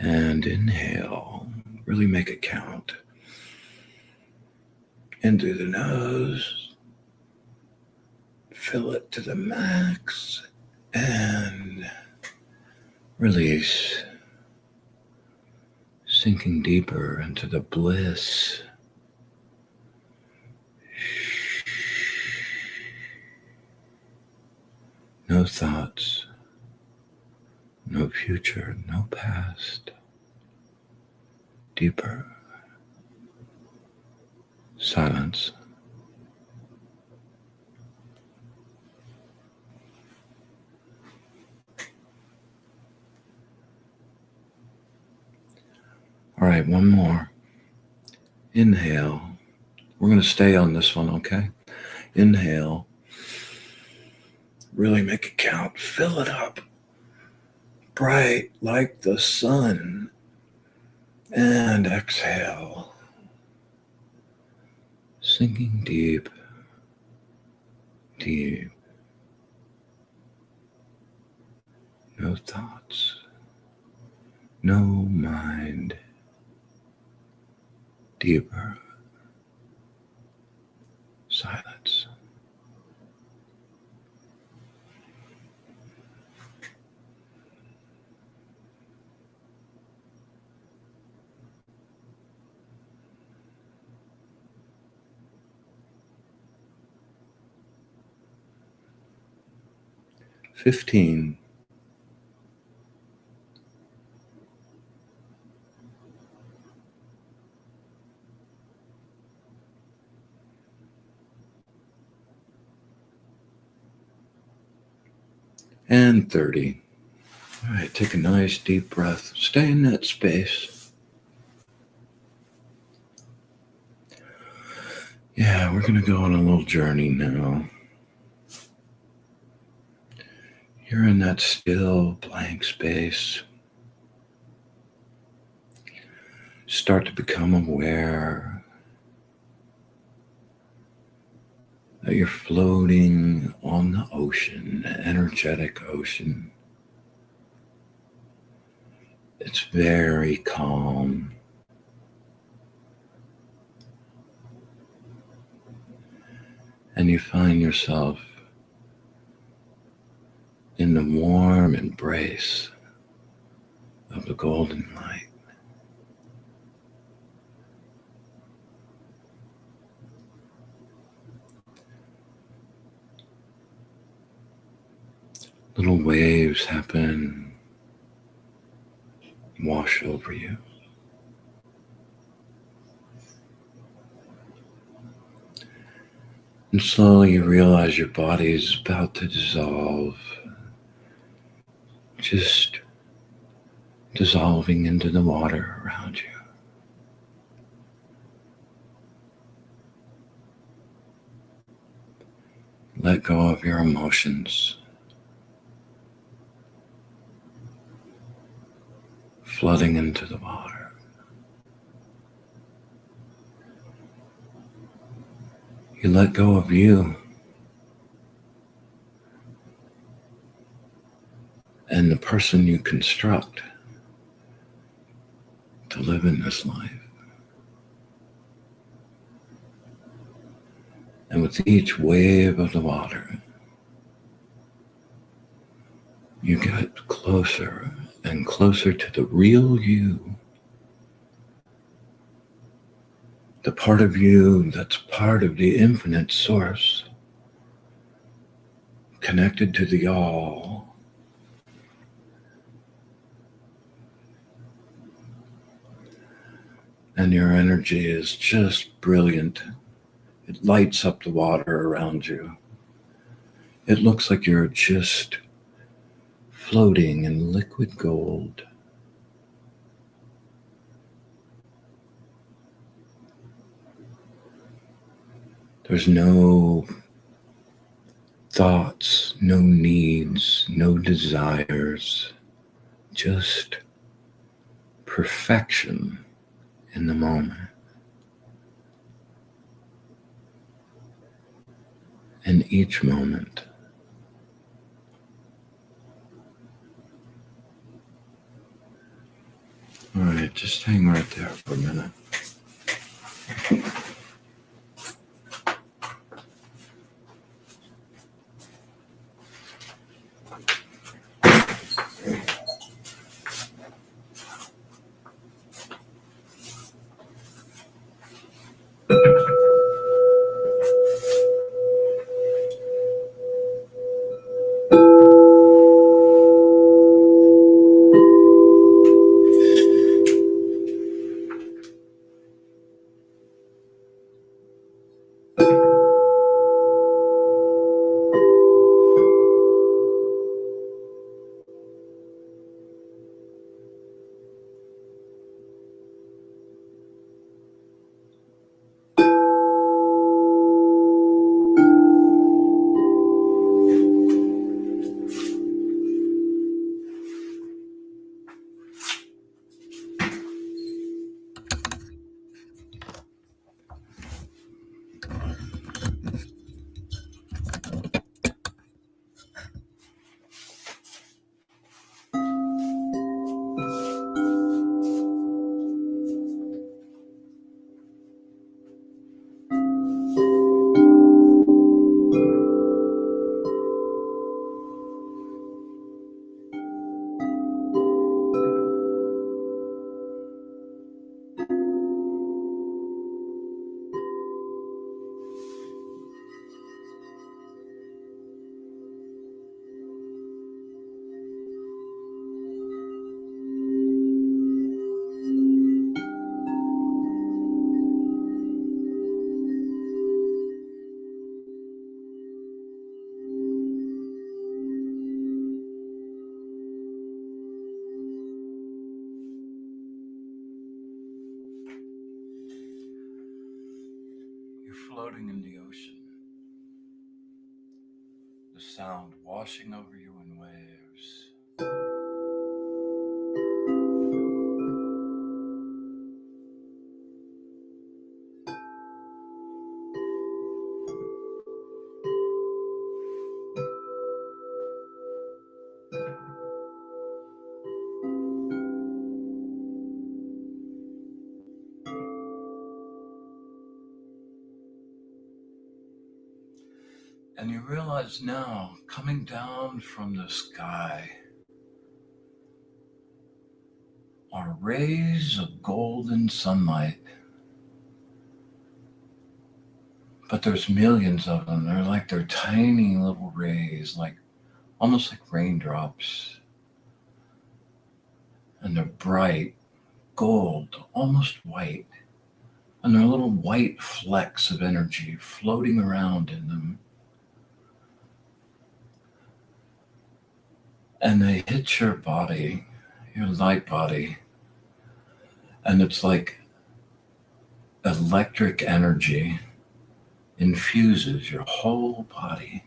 And inhale. Really make it count. In through the nose. Fill it to the max. And release. Sinking deeper into the bliss. No thoughts. No future, no past. Deeper. Silence. All right, one more. Inhale. We're going to stay on this one, okay? Inhale. Really make it count. Fill it up. Bright like the sun. And exhale. Sinking deep. Deep. No thoughts. No mind. Deeper. Silence. 15. And 30. All right, take a nice deep breath. Stay in that space. Yeah, we're going to go on a little journey now. You're in that still, blank space. Start to become aware that you're floating on the ocean, the energetic ocean. It's very calm. And you find yourself in the warm embrace of the golden light. Little waves happen, wash over you. And slowly you realize your body is about to dissolve, just dissolving into the water around you. Let go of your emotions, flooding into the water. You let go of you and the person you construct to live in this life. And with each wave of the water, you get closer and closer to the real you. The part of you that's part of the infinite source, connected to the all. And your energy is just brilliant. It lights up the water around you. It looks like you're just floating in liquid gold. There's no thoughts, no needs, no desires, just perfection in the moment. In each moment. All right, just hang right there for a minute. You're floating in the ocean. The sound washing over you in waves. And you realize now, coming down from the sky, are rays of golden sunlight. But there's millions of them. They're tiny little rays, almost like raindrops. And they're bright, gold, almost white. And there are little white flecks of energy floating around in them. And they hit your body, your light body. And it's like electric energy infuses your whole body.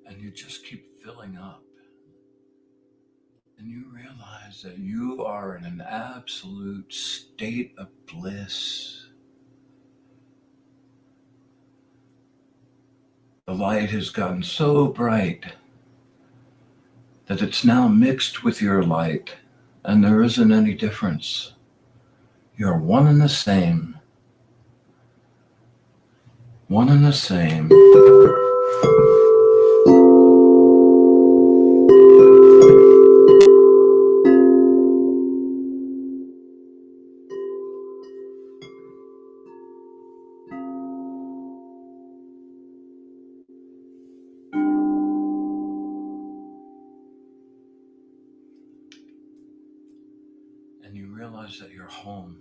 And you just keep filling up. And you realize that you are in an absolute state of bliss. The light has gotten so bright that it's now mixed with your light, and there isn't any difference. You're one and the same. One and the same. And you realize that you're home.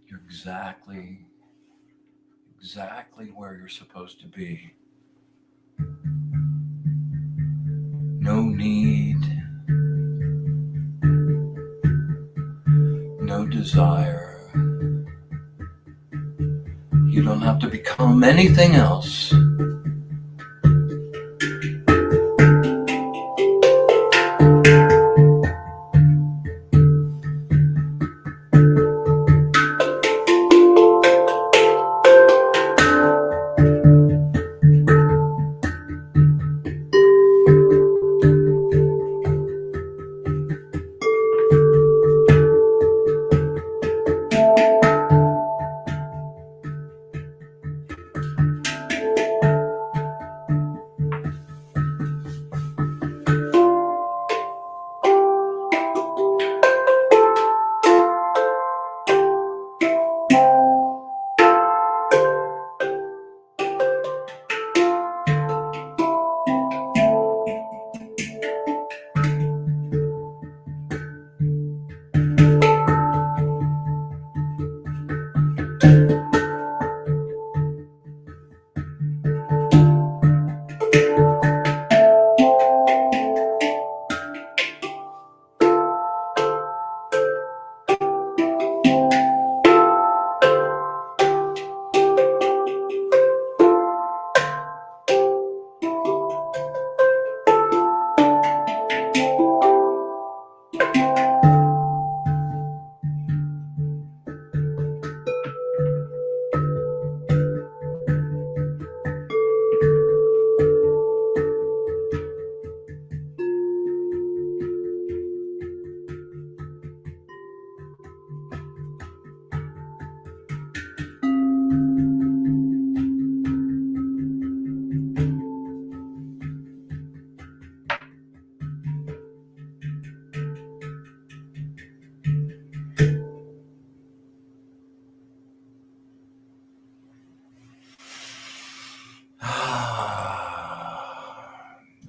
You're exactly where you're supposed to be. No need, no desire. You don't have to become anything else.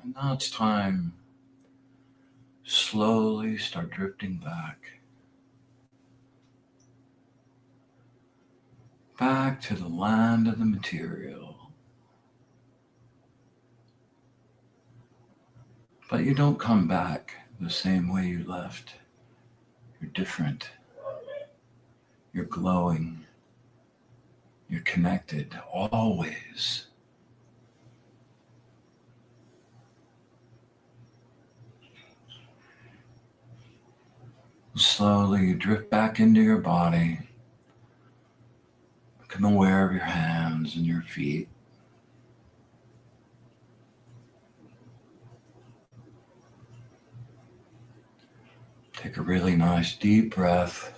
And now it's time. Slowly start drifting back. back to the land of the material. But you don't come back the same way you left. You're different. You're glowing. You're connected always. Slowly you drift back into your body. Become aware of your hands and your feet. Take a really nice deep breath.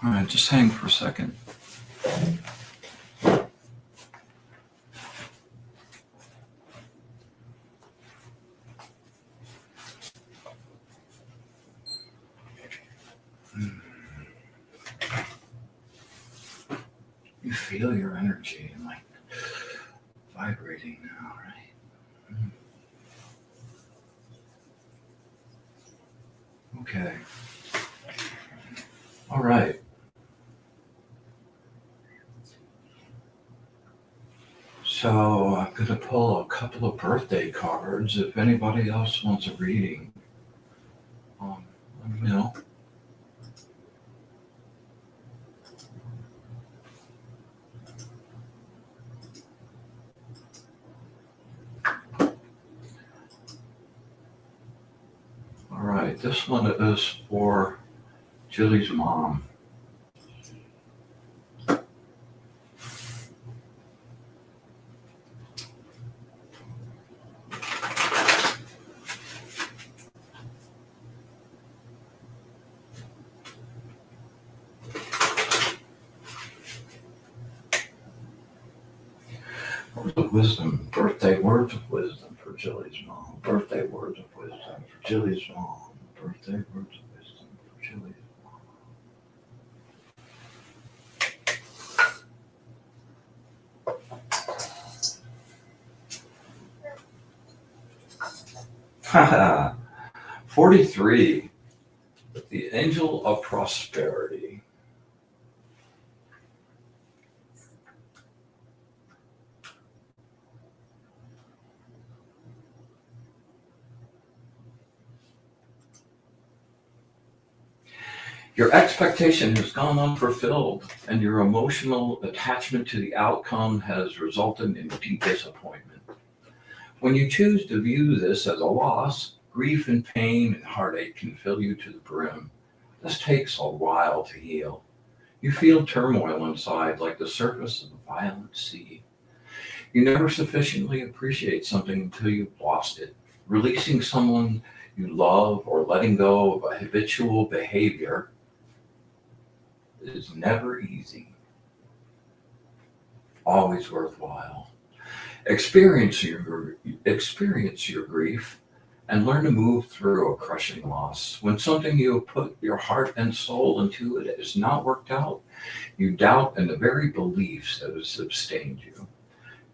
All right, just hang for a second. You feel your energy like vibrating now, right? Okay. All right. So I'm going to pull a couple of birthday cards. If anybody else wants a reading, let me know. All right, this one is for Julie's mom. Words of wisdom, birthday words of wisdom for Julie's mom. Birthday words of wisdom for Julie's mom. Birthday words of wisdom for Julie's mom. 43, the angel of prosperity. Your expectation has gone unfulfilled, and your emotional attachment to the outcome has resulted in deep disappointment. When you choose to view this as a loss, grief and pain and heartache can fill you to the brim. This takes a while to heal. You feel turmoil inside like the surface of a violent sea. You never sufficiently appreciate something until you've lost it. Releasing someone you love or letting go of a habitual behavior is never easy. Always worthwhile. Experience your grief and learn to move through a crushing loss. When something you have put your heart and soul into it has not worked out, you doubt in the very beliefs that have sustained you.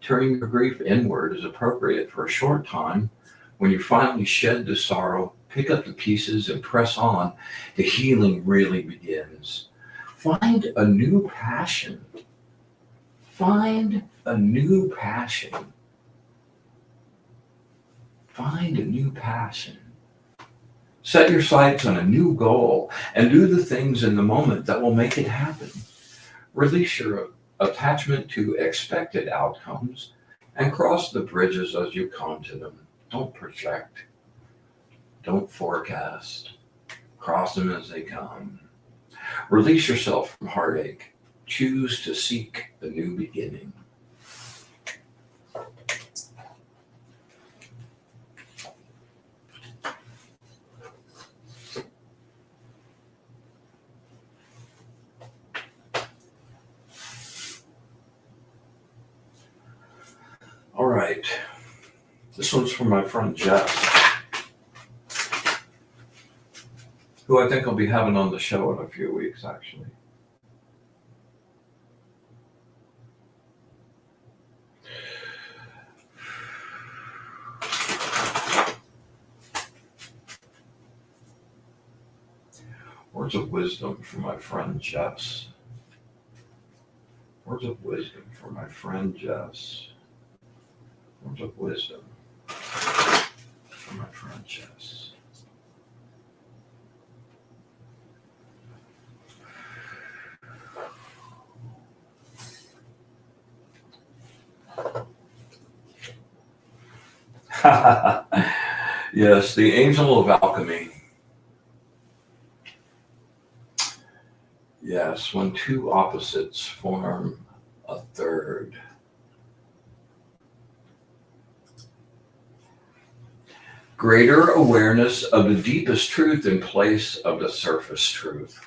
Turning your grief inward is appropriate for a short time. When you finally shed the sorrow, pick up the pieces and press on, the healing really begins. Find a new passion. Find a new passion. Find a new passion. Set your sights on a new goal and do the things in the moment that will make it happen. Release your attachment to expected outcomes and cross the bridges as you come to them. Don't project. Don't forecast. Cross them as they come. Release yourself from heartache. Choose to seek a new beginning. All right. This one's from my friend Jeff, who I think I'll be having on the show in a few weeks, actually. Words of wisdom from my friend Jess. Words of wisdom from my friend Jess. Words of wisdom from my friend Jess. Yes, the angel of alchemy. Yes, when two opposites form a third. Greater awareness of the deepest truth in place of the surface truth.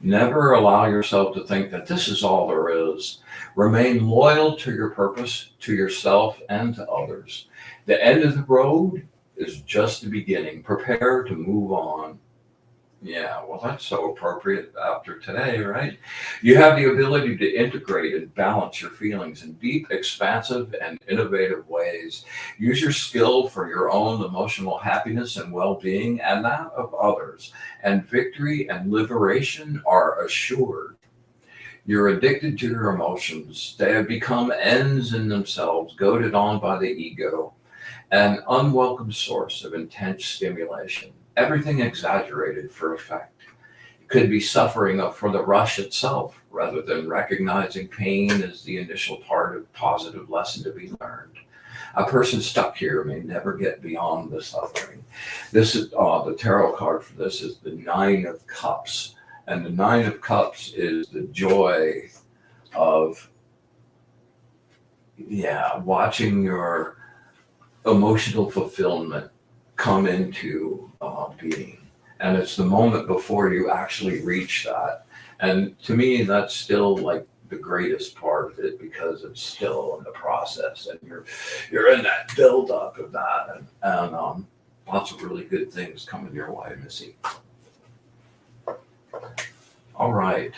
Never allow yourself to think that this is all there is. Remain loyal to your purpose, to yourself, and to others. The end of the road is just the beginning. Prepare to move on. Yeah, well, that's so appropriate after today, right? You have the ability to integrate and balance your feelings in deep, expansive, and innovative ways. Use your skill for your own emotional happiness and well-being and that of others. And victory and liberation are assured. You're addicted to your emotions. They have become ends in themselves, goaded on by the ego, an unwelcome source of intense stimulation. Everything exaggerated for effect. It could be suffering for the rush itself, rather than recognizing pain as the initial part of positive lesson to be learned. A person stuck here may never get beyond the suffering. This is the tarot card for this is the Nine of Cups, and the Nine of Cups is the joy of watching your emotional fulfillment come into being. And it's the moment before you actually reach that. And to me, that's still like the greatest part of it because it's still in the process and you're in that build up of that and lots of really good things coming your way, Missy. All right.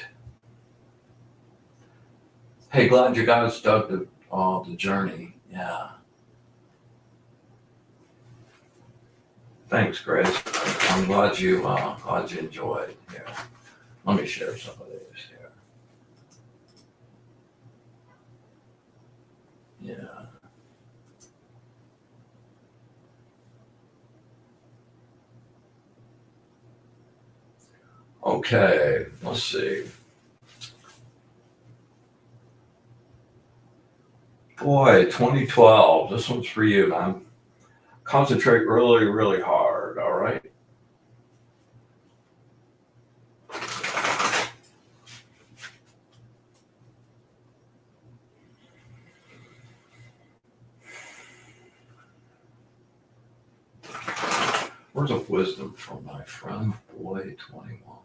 Hey, glad you guys dug the journey. Yeah. Thanks, Grace. I'm glad you enjoyed. Here, let me share some of these here. Yeah. Okay, let's see. Boy, 2012. This one's for you, man. Concentrate really, really hard. All right. Words of wisdom from my friend, boy, 21.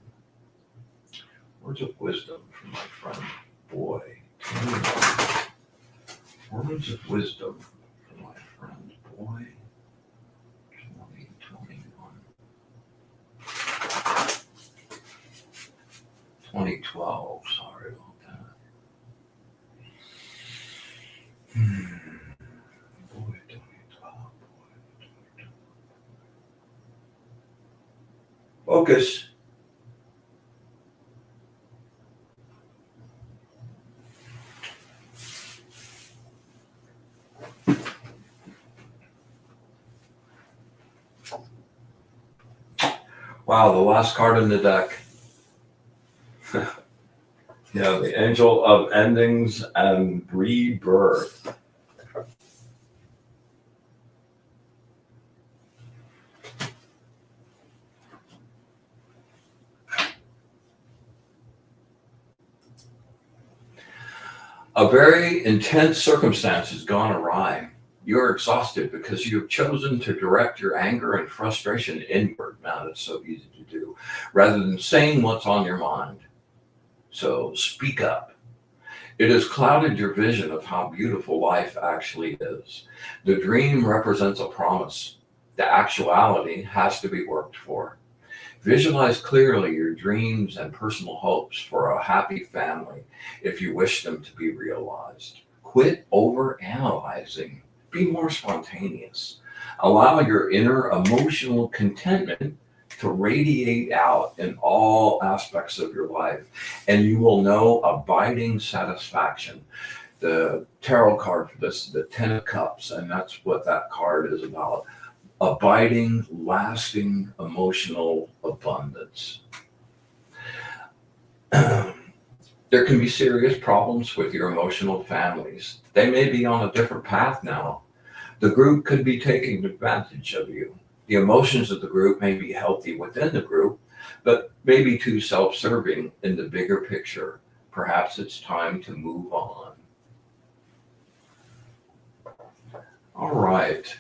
Words of wisdom from my friend, boy, 21. Words of wisdom from my friend, boy, 2021. 2012, sorry about that. Boy, 2012. Focus. Wow, the last card in the deck. Yeah, the Angel of Endings and Rebirth. A very intense circumstance has gone awry. You're exhausted because you have chosen to direct your anger and frustration inward. Now, that's so easy to do, rather than saying what's on your mind. So speak up. It has clouded your vision of how beautiful life actually is. The dream represents a promise. The actuality has to be worked for. Visualize clearly your dreams and personal hopes for a happy family if you wish them to be realized. Quit over-analyzing. Be more spontaneous. Allow your inner emotional contentment to radiate out in all aspects of your life. And you will know abiding satisfaction. The tarot card for this, the Ten of Cups, and that's what that card is about. Abiding, lasting emotional abundance. There can be serious problems with your emotional families. They may be on a different path now. The group could be taking advantage of you. The emotions of the group may be healthy within the group, but maybe too self-serving in the bigger picture. Perhaps it's time to move on. All right.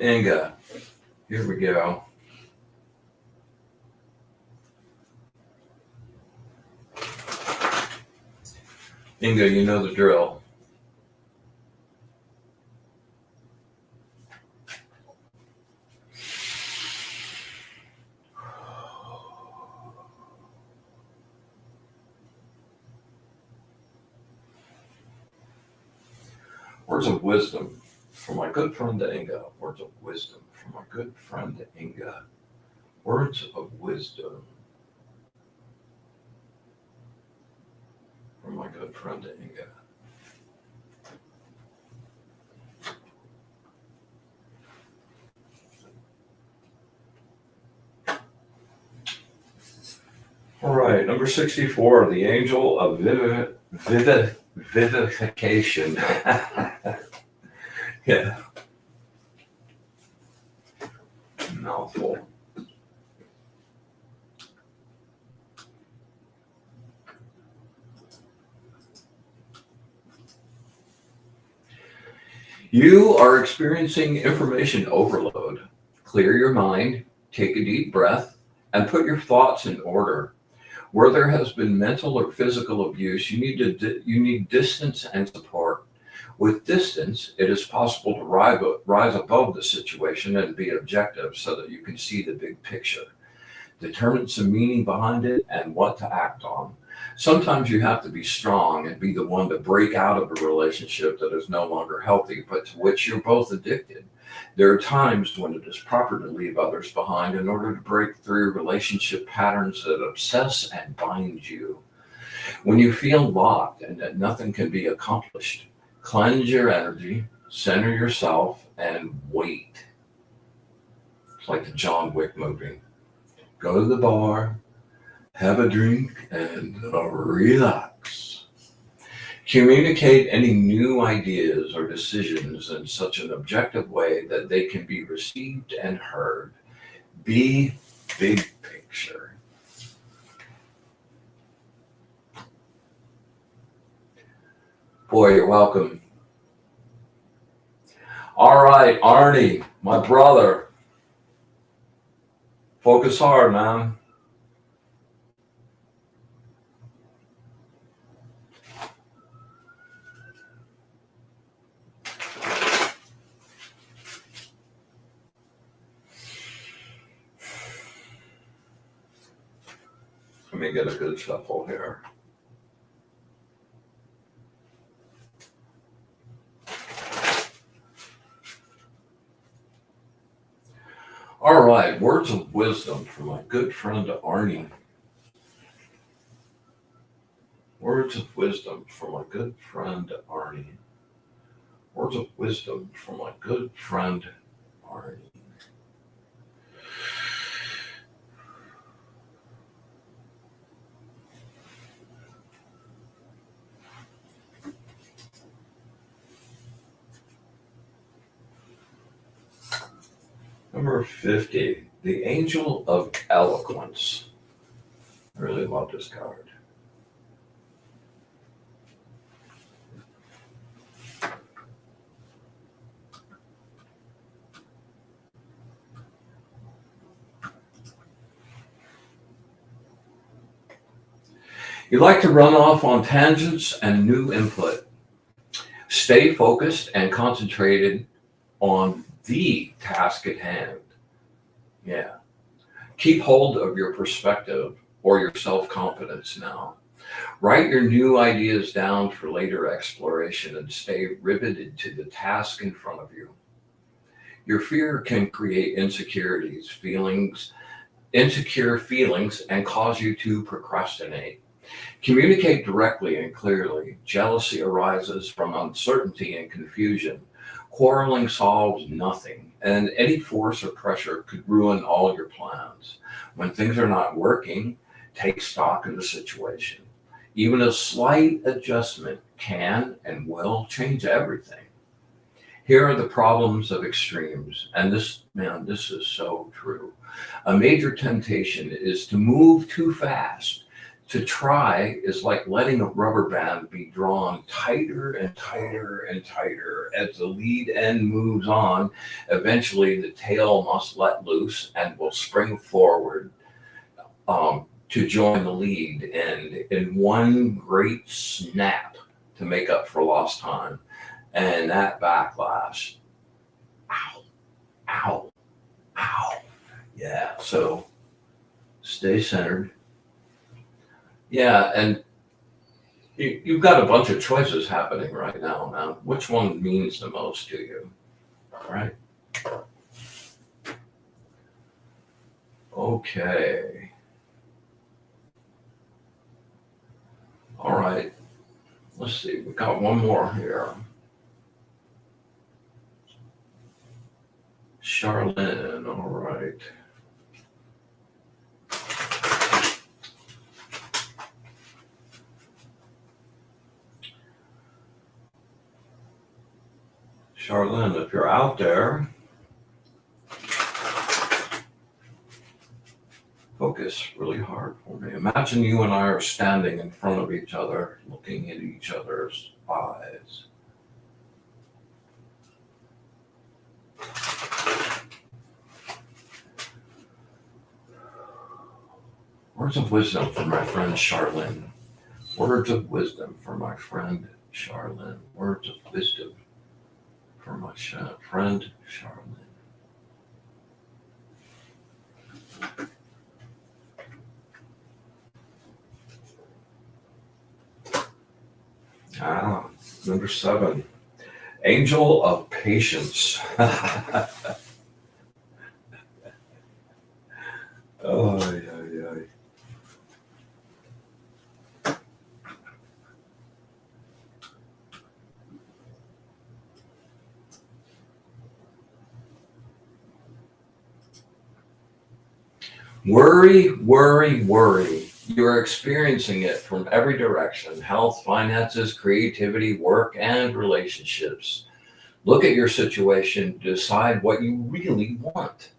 Inga, here we go. Inga, you know the drill. Words of wisdom from my good friend Inga. Words of wisdom from my good friend Inga. Words of wisdom from my good friend Inga. All right, number 64, the angel of vivification. Yeah. Mouthful. You are experiencing information overload. Clear your mind, take a deep breath, and put your thoughts in order. Where there has been mental or physical abuse, you need distance and support. With distance, it is possible to rise above the situation and be objective so that you can see the big picture, determine some meaning behind it, and what to act on. Sometimes you have to be strong and be the one to break out of a relationship that is no longer healthy, but to which you're both addicted. There are times when it is proper to leave others behind in order to break through relationship patterns that obsess and bind you. When you feel locked and that nothing can be accomplished, cleanse your energy, center yourself, and wait. It's like the John Wick movie. Go to the bar, have a drink, and relax. Communicate any new ideas or decisions in such an objective way that they can be received and heard. Be big picture. Boy, you're welcome. All right, Arnie, my brother. Focus hard, man. Let me get a good shuffle here. All right, words of wisdom from my good friend Arnie. Words of wisdom from my good friend Arnie. Words of wisdom from my good friend Arnie. Number 50, the angel of eloquence. I really love this card. You like to run off on tangents and new input. Stay focused and concentrated on the task at hand. Yeah. Keep hold of your perspective or your self-confidence now. Write your new ideas down for later exploration and stay riveted to the task in front of you. Your fear can create insecure feelings, and cause you to procrastinate. Communicate directly and clearly. Jealousy arises from uncertainty and confusion. Quarreling solves nothing, and any force or pressure could ruin all your plans. When things are not working, take stock of the situation. Even a slight adjustment can and will change everything. Here are the problems of extremes, and this is so true. A major temptation is to move too fast. To try is like letting a rubber band be drawn tighter and tighter and tighter as the lead end moves on. Eventually, the tail must let loose and will spring forward to join the lead end in one great snap to make up for lost time. And that backlash, ow, ow, ow. Yeah, so stay centered. Yeah, and you've got a bunch of choices happening right now, man. Which one means the most to you? All right. Okay. All right. Let's see. We got one more here. Charlene, all right. Charlene, if you're out there, focus really hard for me. Imagine you and I are standing in front of each other, looking at each other's eyes. Words of wisdom for my friend Charlene. Words of wisdom for my friend Charlene. Words of wisdom for my friend Charlene. Number 7. Angel of Patience. Oh, yeah. Worry, worry, worry. You are experiencing it from every direction: health, finances, creativity, work, and relationships. Look at your situation, decide what you really want.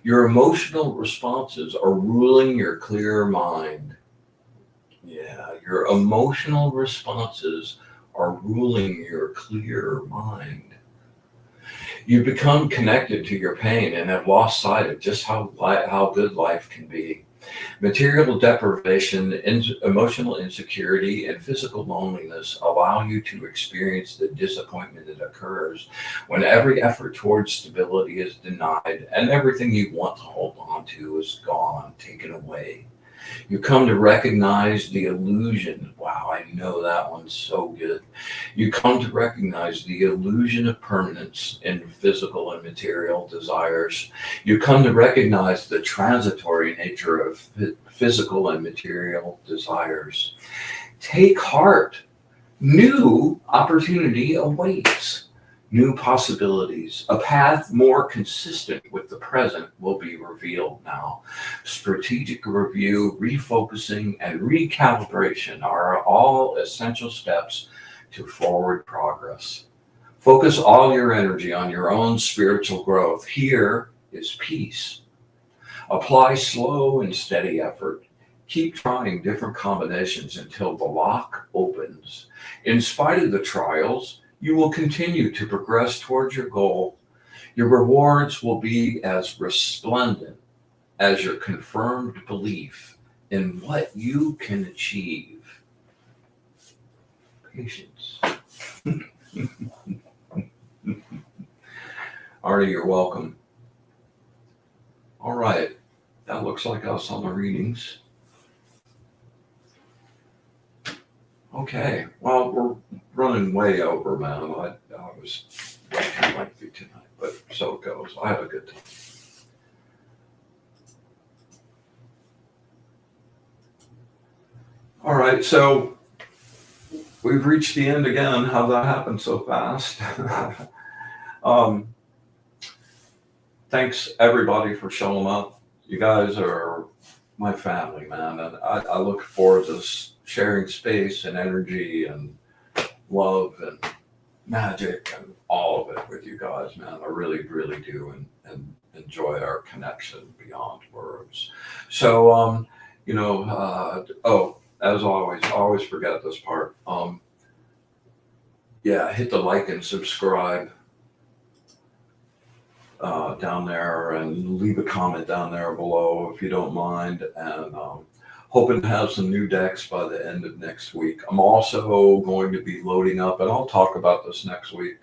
Your emotional responses are ruling your clear mind. Yeah, your emotional responses are ruling your clear mind. You become connected to your pain and have lost sight of just how good life can be. Material deprivation, emotional insecurity, and physical loneliness allow you to experience the disappointment that occurs when every effort towards stability is denied and everything you want to hold on to is gone, taken away. You come to recognize the illusion. Wow, I know that one's so good. You come to recognize the illusion of permanence in physical and material desires. You come to recognize the transitory nature of physical and material desires. Take heart. New opportunity awaits. New possibilities. A path more consistent with the present will be revealed now. Strategic review, refocusing, and recalibration are all essential steps to forward progress. Focus all your energy on your own spiritual growth. Here is peace. Apply slow and steady effort. Keep trying different combinations until the lock opens. In spite of the trials, you will continue to progress towards your goal. Your rewards will be as resplendent as your confirmed belief in what you can achieve. Patience. Artie, you're welcome. All right, that looks like us on the readings. Okay, well, we're running way over, man. I was way too lengthy tonight, but so it goes. I have a good time. All right, so we've reached the end again. How'd that happen so fast? Thanks everybody for showing up. You guys are my family, man, and I look forward to sharing space and energy and love and magic and all of it with you guys, man. I really, really do, and enjoy our connection beyond words. So, as always, always forget this part. Hit the like and subscribe down there, and leave a comment down there below if you don't mind. And hoping to have some new decks by the end of next week. I'm also going to be loading up, and I'll talk about this next week,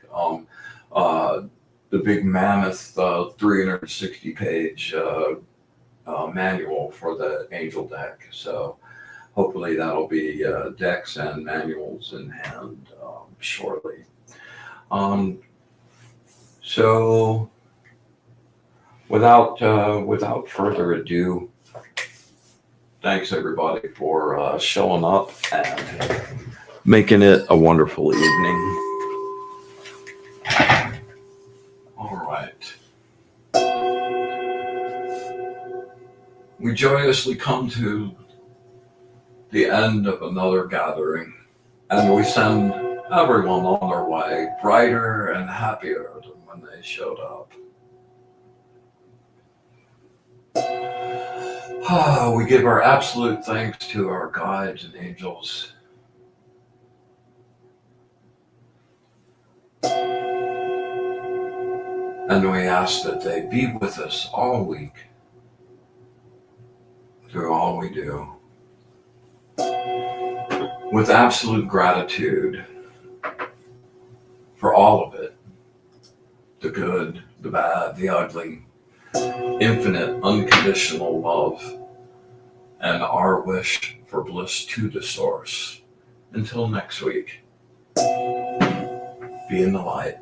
the big mammoth 360-page manual for the Angel deck. So hopefully that'll be decks and manuals in hand shortly. So without further ado, thanks everybody for showing up and making it a wonderful evening. All right. We joyously come to the end of another gathering, and we send everyone on their way, brighter and happier than when they showed up. We give our absolute thanks to our guides and angels. And we ask that they be with us all week through all we do. With absolute gratitude for all of it, the good, the bad, the ugly, infinite, unconditional love, and our wish for bliss to the source. Until next week, be in the light.